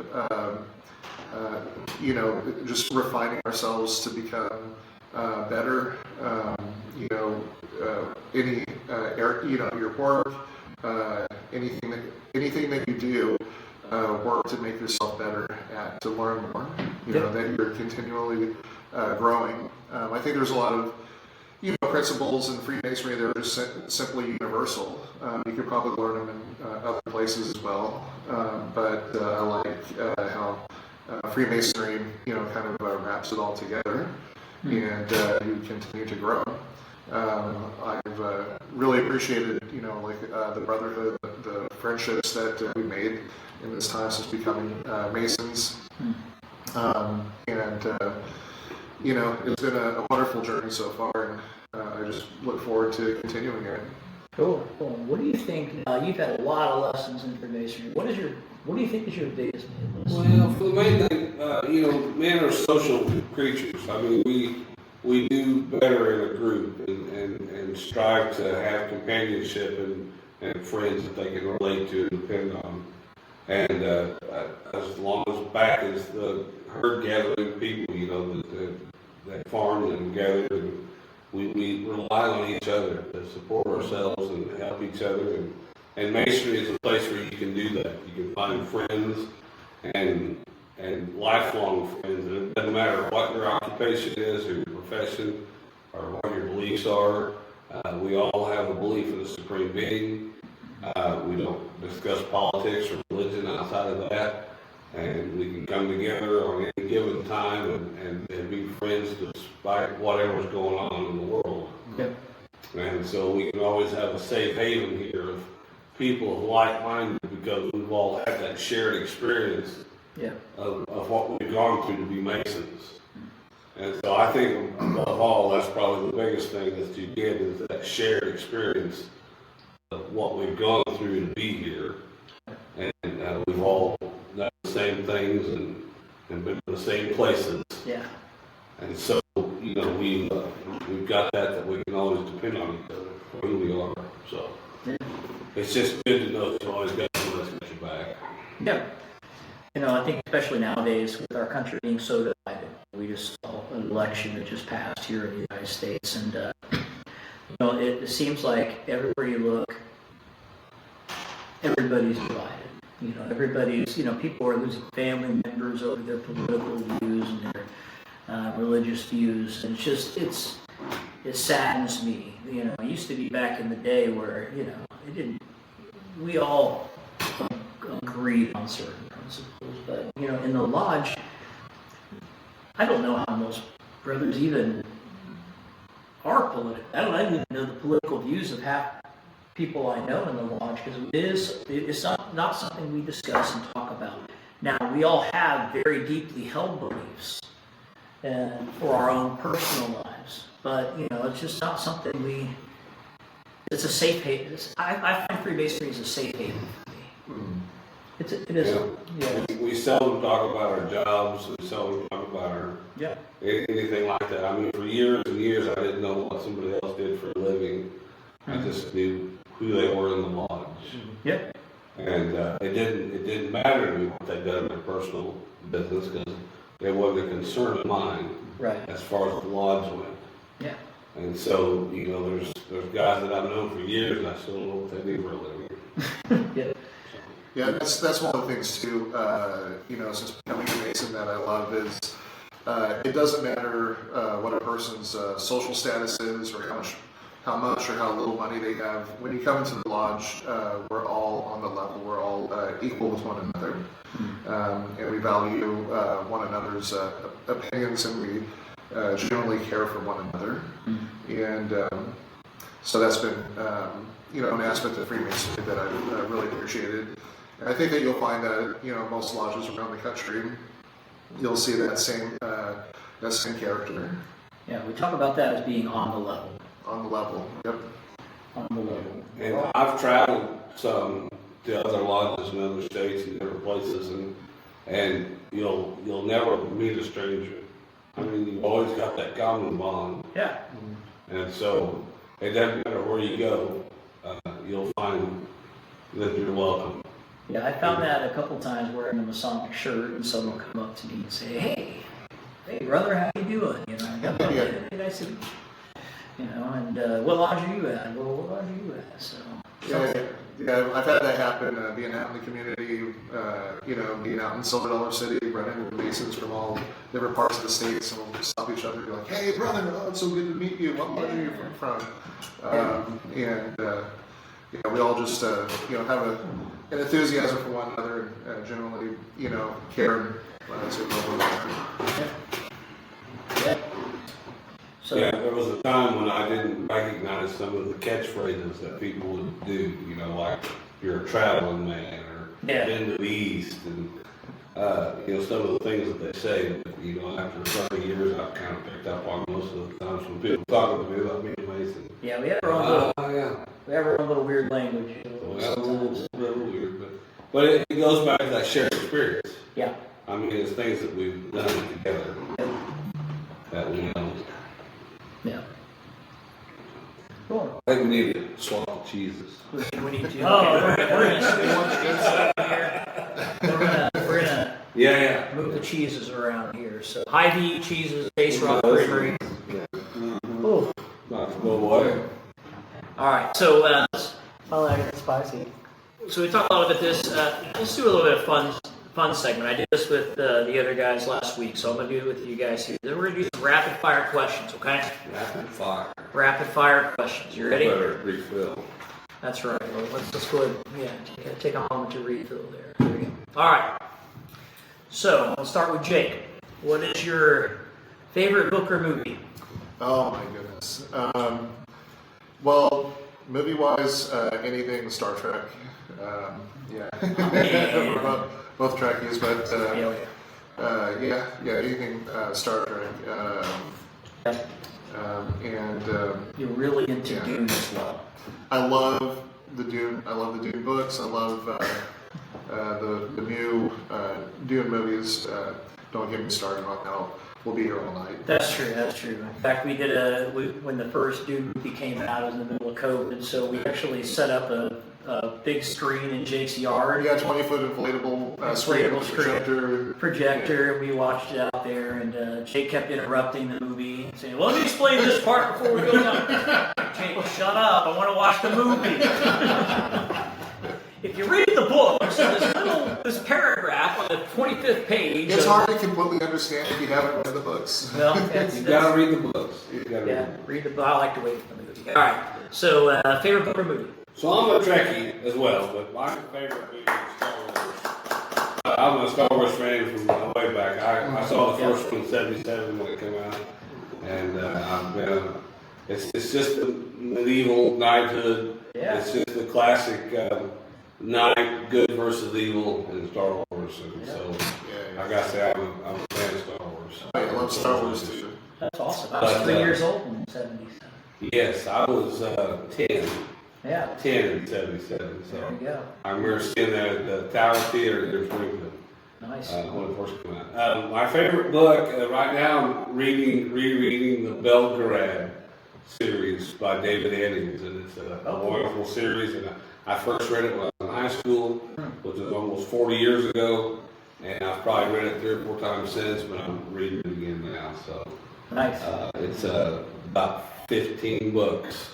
just refining ourselves to become better. Your work, anything that you do, work to make yourself better at, to learn more. That you're continually growing. I think there's a lot of principles in Freemasonry that are just simply universal. You could probably learn them in other places as well. But I like how Freemasonry, kind of wraps it all together, and you continue to grow. I've really appreciated, the brotherhood, the friendships that we made in this time since becoming Masons. It's been a wonderful journey so far, and I just look forward to continuing it. Cool. What do you think? You've had a lot of lessons in Freemasonry. What do you think is your biggest lesson? Well, for the main thing, men are social creatures. I mean, we do better in a group, and strive to have companionship and friends that they can relate to and depend on. And as long as back as the herd gathering people, that farmed and gathered, and we rely on each other to support ourselves and help each other. And Masonry is a place where you can do that. You can find friends and lifelong friends. And it doesn't matter what your occupation is, or your profession, or what your beliefs are. We all have a belief in the Supreme Being. We don't discuss politics or religion outside of that. And we can come together on any given time and be friends despite whatever's going on in the world. Yep. And so we can always have a safe haven here of people of like-minded, because we've all had that shared experience of what we've gone through to be Masons. And so I think above all, that's probably the biggest thing that you get, is that shared experience of what we've gone through to be here. And we've all done the same things and been in the same places. Yeah. And so, we've got that we can always depend on each other for who we are. So it's just good to know that you always got someone that's got your back. Yeah. I think especially nowadays with our country being so divided, we just saw an election that just passed here in the United States, and it seems like everywhere you look, everybody's divided. Everybody's, people are losing family members over their political views and their religious views, and it saddens me. It used to be back in the day where, we all agreed on certain principles, but, in the lodge, I don't know how most brothers even are political. I don't even know the political views of half people I know in the lodge, because it's not something we discuss and talk about. Now, we all have very deeply held beliefs for our own personal lives, but it's just not something it's a safe haven. I find Freemasonry is a safe haven for me. It is. Yeah. We seldom talk about our jobs. We seldom talk about anything like that. I mean, for years and years, I didn't know what somebody else did for a living. I just knew who they were in the lodge. Yeah. And it didn't matter to me what they'd done in their personal business, because it wasn't a concern of mine. Right. As far as the lodge went. Yeah. And so, there's guys that I've known for years, and I still don't know what they do for a living. Yeah. Yeah, that's one of the things too. Since becoming a Mason, that I love is it doesn't matter what a person's social status is, or how much or how little money they have. When you come into the lodge, we're all on the level. We're all equal with one another, and we value one another's opinions, and we genuinely care for one another. And So that's been, an aspect of Freemasonry that I've really appreciated. And I think that you'll find that, most lodges around the country, you'll see that same character. Yeah, we talk about that as being on the level. On the level, yep. On the level. And I've traveled some to other lodges in other states and different places, and you'll never meet a stranger. I mean, you've always got that common bond. Yeah. And so it doesn't matter where you go, you'll find that you're welcome. Yeah, I found that a couple times wearing a Masonic shirt, and someone will come up to me and say, hey, brother, how you doing? Hey, nice to meet you. And what lodge are you at? Well, what lodge are you at? So. Yeah, I've had that happen, being out in the community, being out in Silver Dollar City, running into Masons from all different parts of the state, so we'll stop each other and be like, hey, brother, it's so good to meet you. What lodge are you from? We all just, have an enthusiasm for one another and generally, care and love one another. Yeah. So, yeah, there was a time when I didn't recognize some of the catchphrases that people would do, like you're a traveling man or been to the East, and some of the things that they say. But, after 20 years, I've kind of picked up on most of the times when people talking to me about being a Mason. Yeah, we have our own little weird language. Well, a little weird, but it goes back to that shared experience. Yeah. I mean, it's things that we've done together that we know. Yeah. Cool. I think we need to swap the cheeses. We need to. Oh, we're gonna scoop here. We're gonna move the cheeses around here. So Hy-Vee cheeses, Base Rock Creamery. Oh. Not to go away. All right. So I like it spicy. so we talked a lot about this. Let's do a little bit of fun segment. I did this with the other guys last week, so I'm going to do it with you guys here. Then we're going to do some rapid fire questions, okay? Rapid fire questions. You ready? Better refill. That's right. Well, let's go ahead. Yeah, take a moment to refill there. There we go. All right. So I'll start with Jake. What is your favorite book or movie? Oh my goodness. Well, movie-wise, anything Star Trek. We're both Trekkies, but anything Star Trek. You're really into Dune as well. I love the Dune. I love the Dune books. I love the new Dune movies. Don't get me started on how we'll be here all night. That's true. In fact, we did when the first Dune movie came out, it was in the middle of COVID, so we actually set up a big screen in Jake's yard. Yeah, 20-foot inflatable projector. We watched it out there, and Jake kept interrupting the movie, saying, "Well, let me explain this part before we go down." Jake, shut up! I want to watch the movie. If you read the book, there's this paragraph on the 25th page. It's hard to completely understand if you haven't read the books. Well, you gotta read the books. Read the book. I like to wait for the movie. All right. So, favorite book or movie? So I'm a Trekkie as well, but my favorite movie is Star Wars. I'm a Star Wars fan from way back. I saw the first one in '77 when it came out, and I've been. It's just the medieval knighthood. Yeah. It's just the classic knight, good versus evil in Star Wars. And so I gotta say, I'm a fan of Star Wars. I love Star Wars too. That's awesome. I was 3 years old in '77. Yes, I was 10. Yeah. 10 in '77. So there you go. I remember seeing that at the Tower Theater in Springfield. Nice. When it first came out. My favorite book right now, I'm rereading the Belgrade series by David Eddings, and it's a wonderful series. And I first read it when I was in high school, which was almost 40 years ago, and I've probably read it 3 or 4 times since, but I'm reading it again now. So nice. It's about 15 books.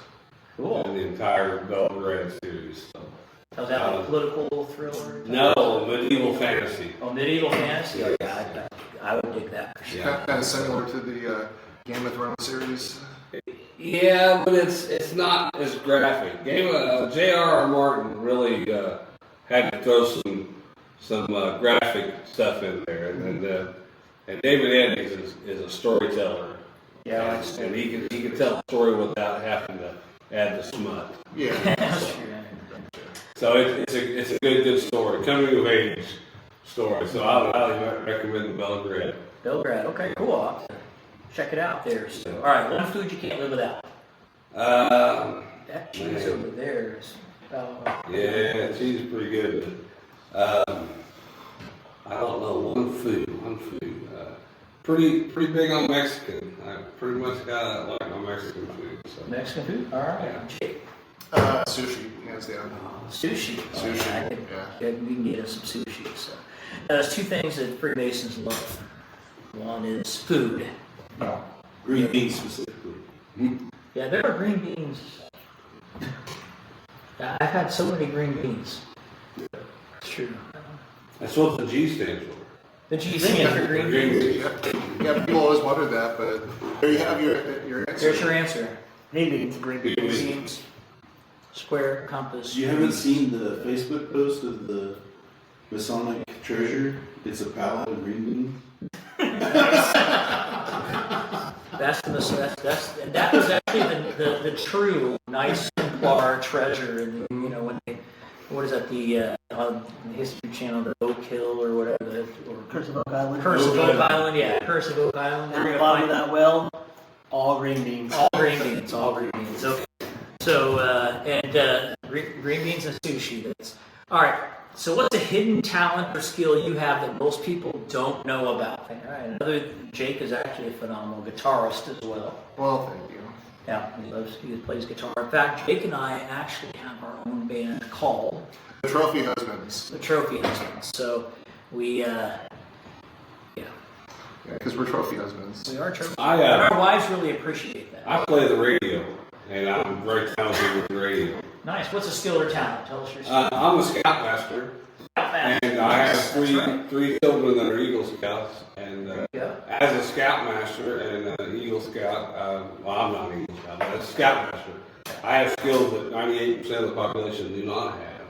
Cool. In the entire Belgrade series. So is that a political thriller? No, medieval fantasy. Oh, medieval fantasy? Oh, yeah, I would dig that. Yeah. Kind of similar to the Game of Thrones series. Yeah, but it's not as graphic. J.R.R. Martin really had to throw some graphic stuff in there, and David Eddings is a storyteller. Yeah, and he can tell a story without having to add the smut. Yeah. So it's a good story, coming of age story. So I would highly recommend the Belgrade. Belgrade. Okay, cool. I'll have to check it out there. So, all right, one food you can't live without. That cheese Man. over there is. Yeah, cheese is pretty good. I don't know, one food. Pretty big on Mexican. I pretty much got like my Mexican food. So. Mexican food? All right. Jake. Sushi, hands down. Sushi. Sushi, I could, yeah. We can get us some sushi. So, now, there's two things that Freemasons love. One is food. Green beans specifically. Yeah, there are green beans. Yeah, I've had so many green beans. It's true. That's what the G stands for. The G stands for green beans. Yeah, people always wondered that, but there you have your answer. There's your answer. Green beans. Green beans. Square, compass. You haven't seen the Facebook post of the Masonic treasure? It's a pallet of green beans. That was actually the true nice Templar treasure. And you know when they, what is that, the History Channel, the Oak Hill or whatever, or Curse of Oak Island. Curse of Oak Island, yeah, Curse of Oak Island. And We're the gonna bottom of find that well, all green beans. all green beans, all green beans. Okay. So green beans and sushi. That's all right. So what's a hidden talent or skill you have that most people don't know about? All right. Another, Jake is actually a phenomenal guitarist as well. Well, thank you. Yeah, he plays guitar. In fact, Jake and I actually have our own band called The Trophy Husbands. the Trophy Husbands. So we, Yeah, because we're trophy husbands. we are trophy. I, And our wives really appreciate that. I play the radio, and I'm very talented with the radio. Nice. What's a skill or talent? Tell us your skill. I'm a scoutmaster, and I have three children that are Eagle Scouts. And Yeah. as a scoutmaster and an Eagle Scout, well, I'm not an Eagle Scout, but as a scoutmaster, I have skills that 98% of the population do not have.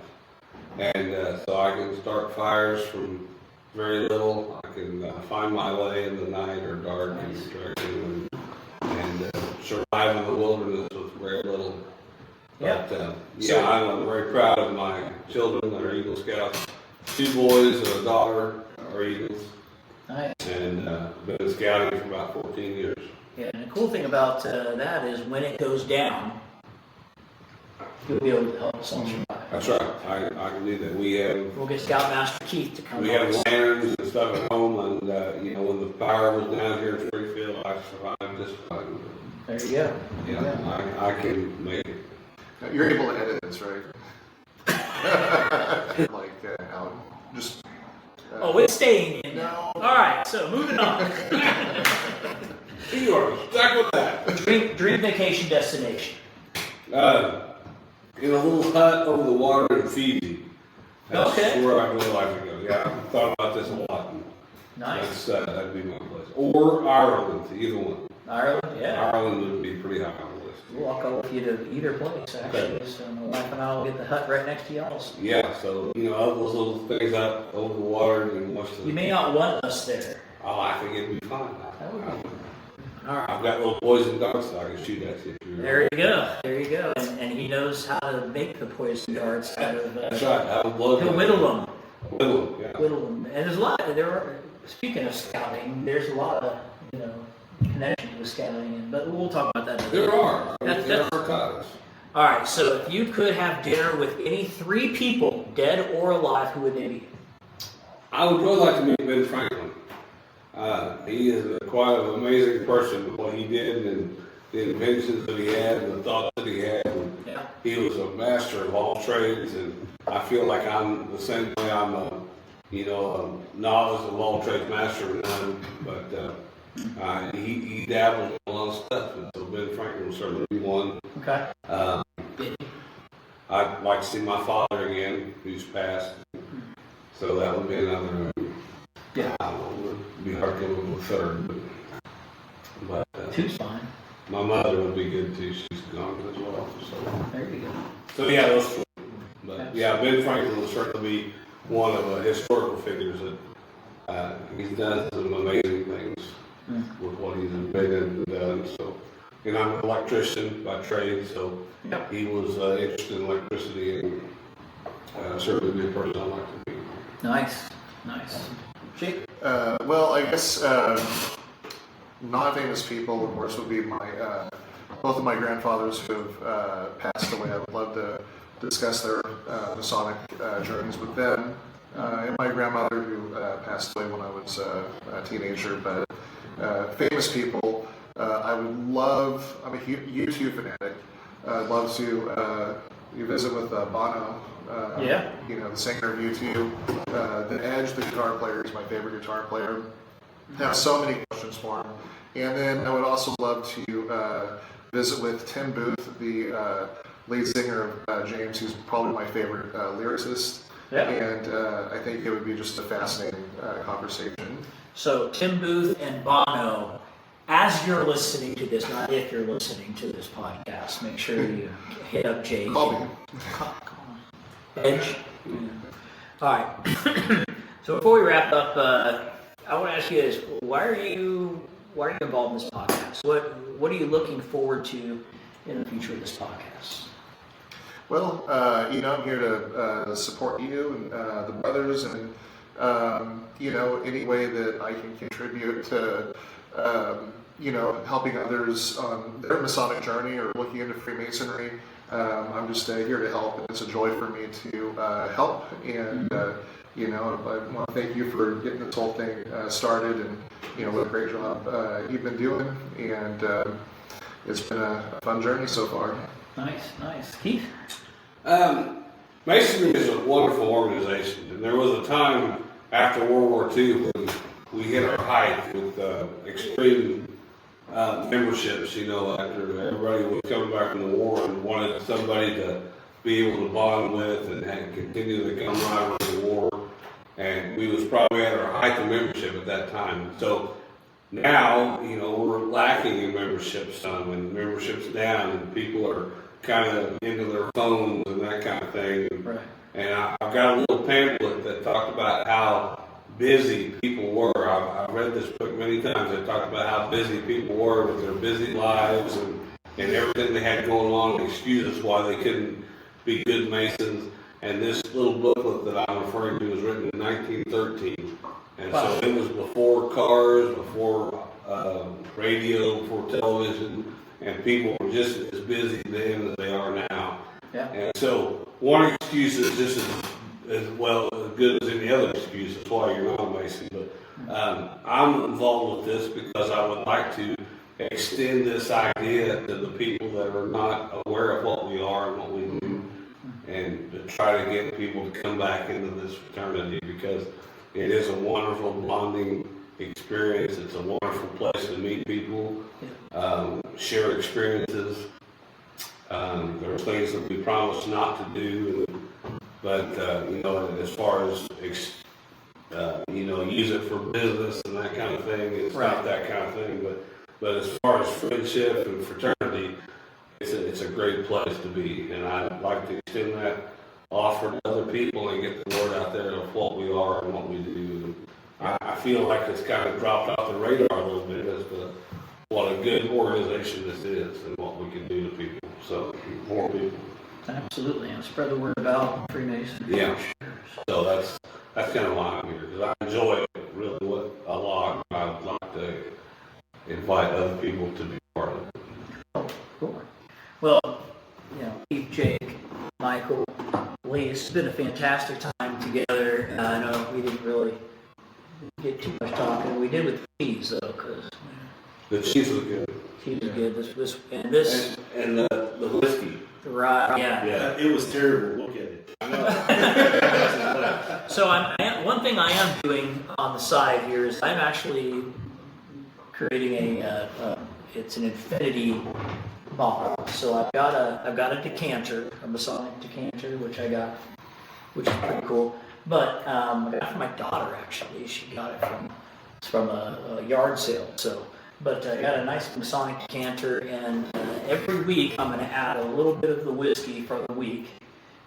And so I can start fires from very little. I can find my way in the night or dark and direction and survive in the wilderness with very little. Yeah. But yeah, I'm very proud of my children that are Eagle Scouts. 2 boys and a daughter are Eagles, Nice. and been scouting for about 14 years. Yeah, and the cool thing about that is when it goes down, you'll be able to help someone survive. That's right. I can do that. We'll get Scoutmaster Keith to come. We have lanterns and stuff at home, and when the fire was down here in Springfield, I survived just fine. There you go. Yeah, I can make it. You're able to edit this, right? Like, out. Just. Oh, it's staying in. No. All right, so moving on. You are stuck with that. Dream vacation destination. In a little hut over the water in Fiji. That's Okay. where I really like to go. Yeah, I've thought about this a lot. Nice. That'd be my place. Or Ireland, either one. Ireland, yeah. Ireland would be pretty high on the list. We'll walk over with you to either place, actually. So my wife and I will get the hut right next to y'all's. Yeah, so, those little things up over the water and watch the... You may not want us there. Oh, I think it'd be fine. That would be. All right. I've got little poison darts that I can shoot at you. There you go. There you go. And he knows how to make the poison darts out of. That's right. I would love He'll whittle them. Whittle them, yeah. Whittle them. And there's a lot. Speaking of scouting, there's a lot of connection with scouting. But we'll talk about that. There are. There are times. All right. So if you could have dinner with any 3 people, dead or alive, who would they be? I would really like to meet Ben Franklin. He is quite an amazing person, what he did and the inventions that he had and the thoughts that he had. Yeah. He was a master of all trades, and I feel like I'm the same way. I'm a novice of all trades, master of none. But he dabbled in a lot of stuff, and so Ben Franklin would certainly be one. Okay. I'd like to see my father again, who's passed. So that would be another. Yeah. I don't know, it'd be hard to go with a third, but 2's fine. my mother would be good too. She's gone as well. So, There you go. so yeah, those 4. But yeah, Ben Franklin will certainly be one of the historical figures that he's done some amazing things with what he's invented and done. So and I'm an electrician by trade, so Yep. he was interested in electricity, and certainly be a person I like to be. Nice. Jake? Well, I guess non-famous people, of course, would be my both of my grandfathers who have passed away. I would love to discuss their Masonic journeys with them, and my grandmother who passed away when I was a teenager. But famous people, I would love. I'm a U2 fanatic. I'd love to visit with Bono. Yeah. You know, the singer of U2. The Edge, the guitar player, is my favorite guitar player. I have so many questions for him. And then I would also love to visit with Tim Booth, the lead singer of James, who's probably my favorite lyricist. Yeah. And I think it would be just a fascinating conversation. So Tim Booth and Bono, as you're listening to this, not if you're listening to this podcast, make sure you hit up Jake. Call me. Edge. All right. So before we wrap up, I want to ask you this: why are you involved in this podcast? What are you looking forward to in the future of this podcast? Well, you know, I'm here to support you and the brothers, and you know, any way that I can contribute to, you know, helping others on their Masonic journey or looking into Freemasonry. I'm just here to help, and it's a joy for me to help. And you know, I want to thank you for getting this whole thing started, and you know, what a great job you've been doing, and it's been a fun journey so far. Nice. Keith? Masonry is a wonderful organization, and there was a time after World War II when we hit our height with extreme memberships. You know, after everybody was coming back from the war and wanted somebody to be able to bond with and continue the camaraderie of the war, and we was probably at our height of membership at that time. So now, you know, we're lacking in membership some, and membership's down, and people are kind of into their phones and that kind of thing. Right. And I've got a little pamphlet that talked about how busy people were. I've read this book many times. It talked about how busy people were with their busy lives and everything they had going on, and excuses why they couldn't be good Masons. And this little booklet that I'm referring to was written in 1913. And so it was before cars, before radio, before television, and people were just as busy then as they are now. Yeah. And so one excuse is just as well as good as any other excuse. That's why you're not a Mason. But I'm involved with this because I would like to extend this idea to the people that are not aware of what we are and what we do, and to try to get people to come back into this fraternity, because it is a wonderful bonding experience. It's a wonderful place to meet people, share experiences. There are things that we promise not to do, but you know, as far as you know, use it for business and that kind of thing, it's not that kind of thing. But as far as friendship and fraternity, it's a great place to be, and I'd like to extend that offer to other people and get the word out there of what we are and what we do. I feel like it's kind of dropped off the radar a little bit as to what a good organization this is and what we can do to people. So more people. Absolutely, and spread the word about Freemasonry. Yeah. So that's kind of why I'm here, because I enjoy it really a lot. I'd like to invite other people to be part of it. Oh, cool. Well, you know, Keith, Jake, Michael, Lee, it's been a fantastic time together. I know we didn't really get too much talking. We did with the cheese, though, because The cheese was good. cheese is good. This And the whiskey. right, yeah. It was terrible. Look at it. So one thing I am doing on the side here is I'm actually creating it's an infinity bottle. So I've got a decanter, a Masonic decanter, which is pretty cool. But I got it from my daughter, actually. She got it from a yard sale. So, but I got a nice Masonic decanter, and every week I'm going to add a little bit of the whiskey for the week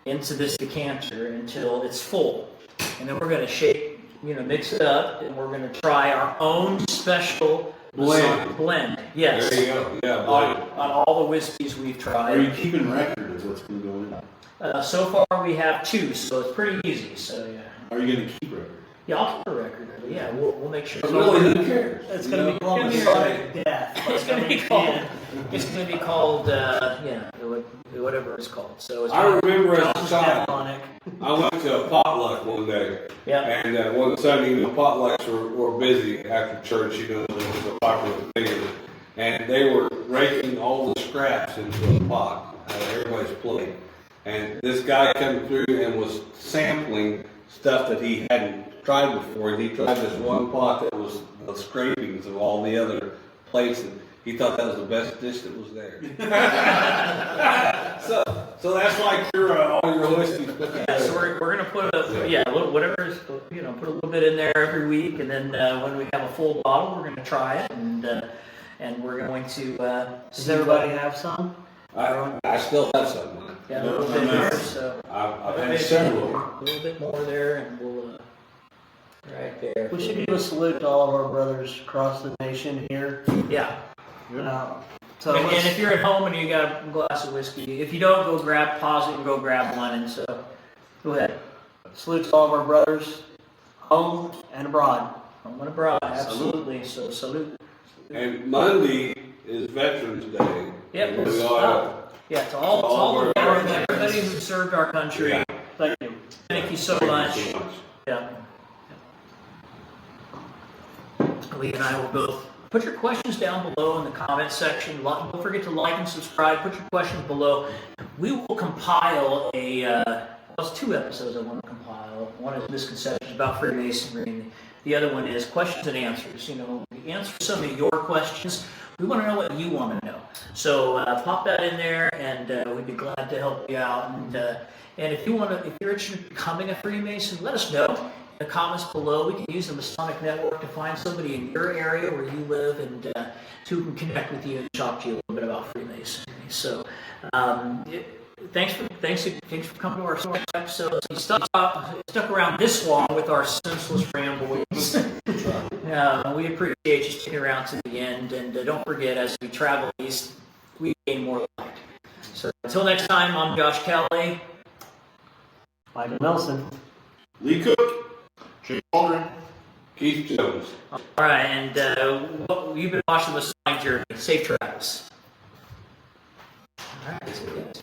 into this decanter until it's full, and then we're going to mix it up, and we're going to try our own special Blend. Yes. There you go. Yeah, On, blend. on all the whiskeys we've Are you tried. keeping record of what's going to go in? So far we have 2, so it's pretty easy. So yeah. Are you going to keep record? Yeah, I'll keep a record of it. Yeah, we'll make sure. But really, who cares? It's going to be called It's a gonna be Masonic death. It's gonna be called. It's gonna be called. Whatever it's called. So it's. I remember as a Josh's child, death on it. I went to a potluck one day. Yeah. And one Sunday, potlucks were busy after church, it was a popular thing. And they were raking all the scraps into a pot out of everybody's plate. And this guy came through and was sampling stuff that he hadn't tried before. And he tried this one pot that was the scrapings of all the other plates. And he thought that was the best dish that was there. so that's like all your whiskeys put together. Yeah, so we're gonna put a little, whatever is, put a little bit in there every week, and then when we have a full bottle, we're gonna try it, and we're going to. Does everybody have some? I still have some. Yeah, a little bit here, so I've had several. a little bit more there, and we'll right there. We should give a salute to all of our brothers across the nation here. Yeah. So And let's- if you're at home and you got a glass of whiskey, if you don't, pause it and go grab one. And so, go ahead. salute to all of our brothers, home and abroad. Home and abroad, absolutely. So salute. And Monday is Veterans Day. Yep. We all Yeah, to all the veterans, everybody who served our country. Yeah. Thank you. Thank you so much. Yeah. Lee and I will both put your questions down below in the comment section. Don't forget to like and subscribe. Put your questions below. We will compile it's 2 episodes I want to compile. One is misconceptions about Freemasonry, and the other one is questions and answers. We answer some of your questions. We want to know what you want to know. So pop that in there, and we'd be glad to help you out. And if you're interested in becoming a Freemason, let us know in the comments below. We can use the Masonic Network to find somebody in your area where you live, and who can connect with you and talk to you a little bit about Freemasonry. So thanks for coming to our episode. You stuck around this long with our senseless ramblings. We appreciate you sticking around to the end, and don't forget, as we travel east, we gain more light. So until next time, I'm Josh Kelley. Michael Nelson. Lee Cook. Jake Waldron. Keith Jones. All right, and you've been watching the Masonic Journey. Safe travels. All right, so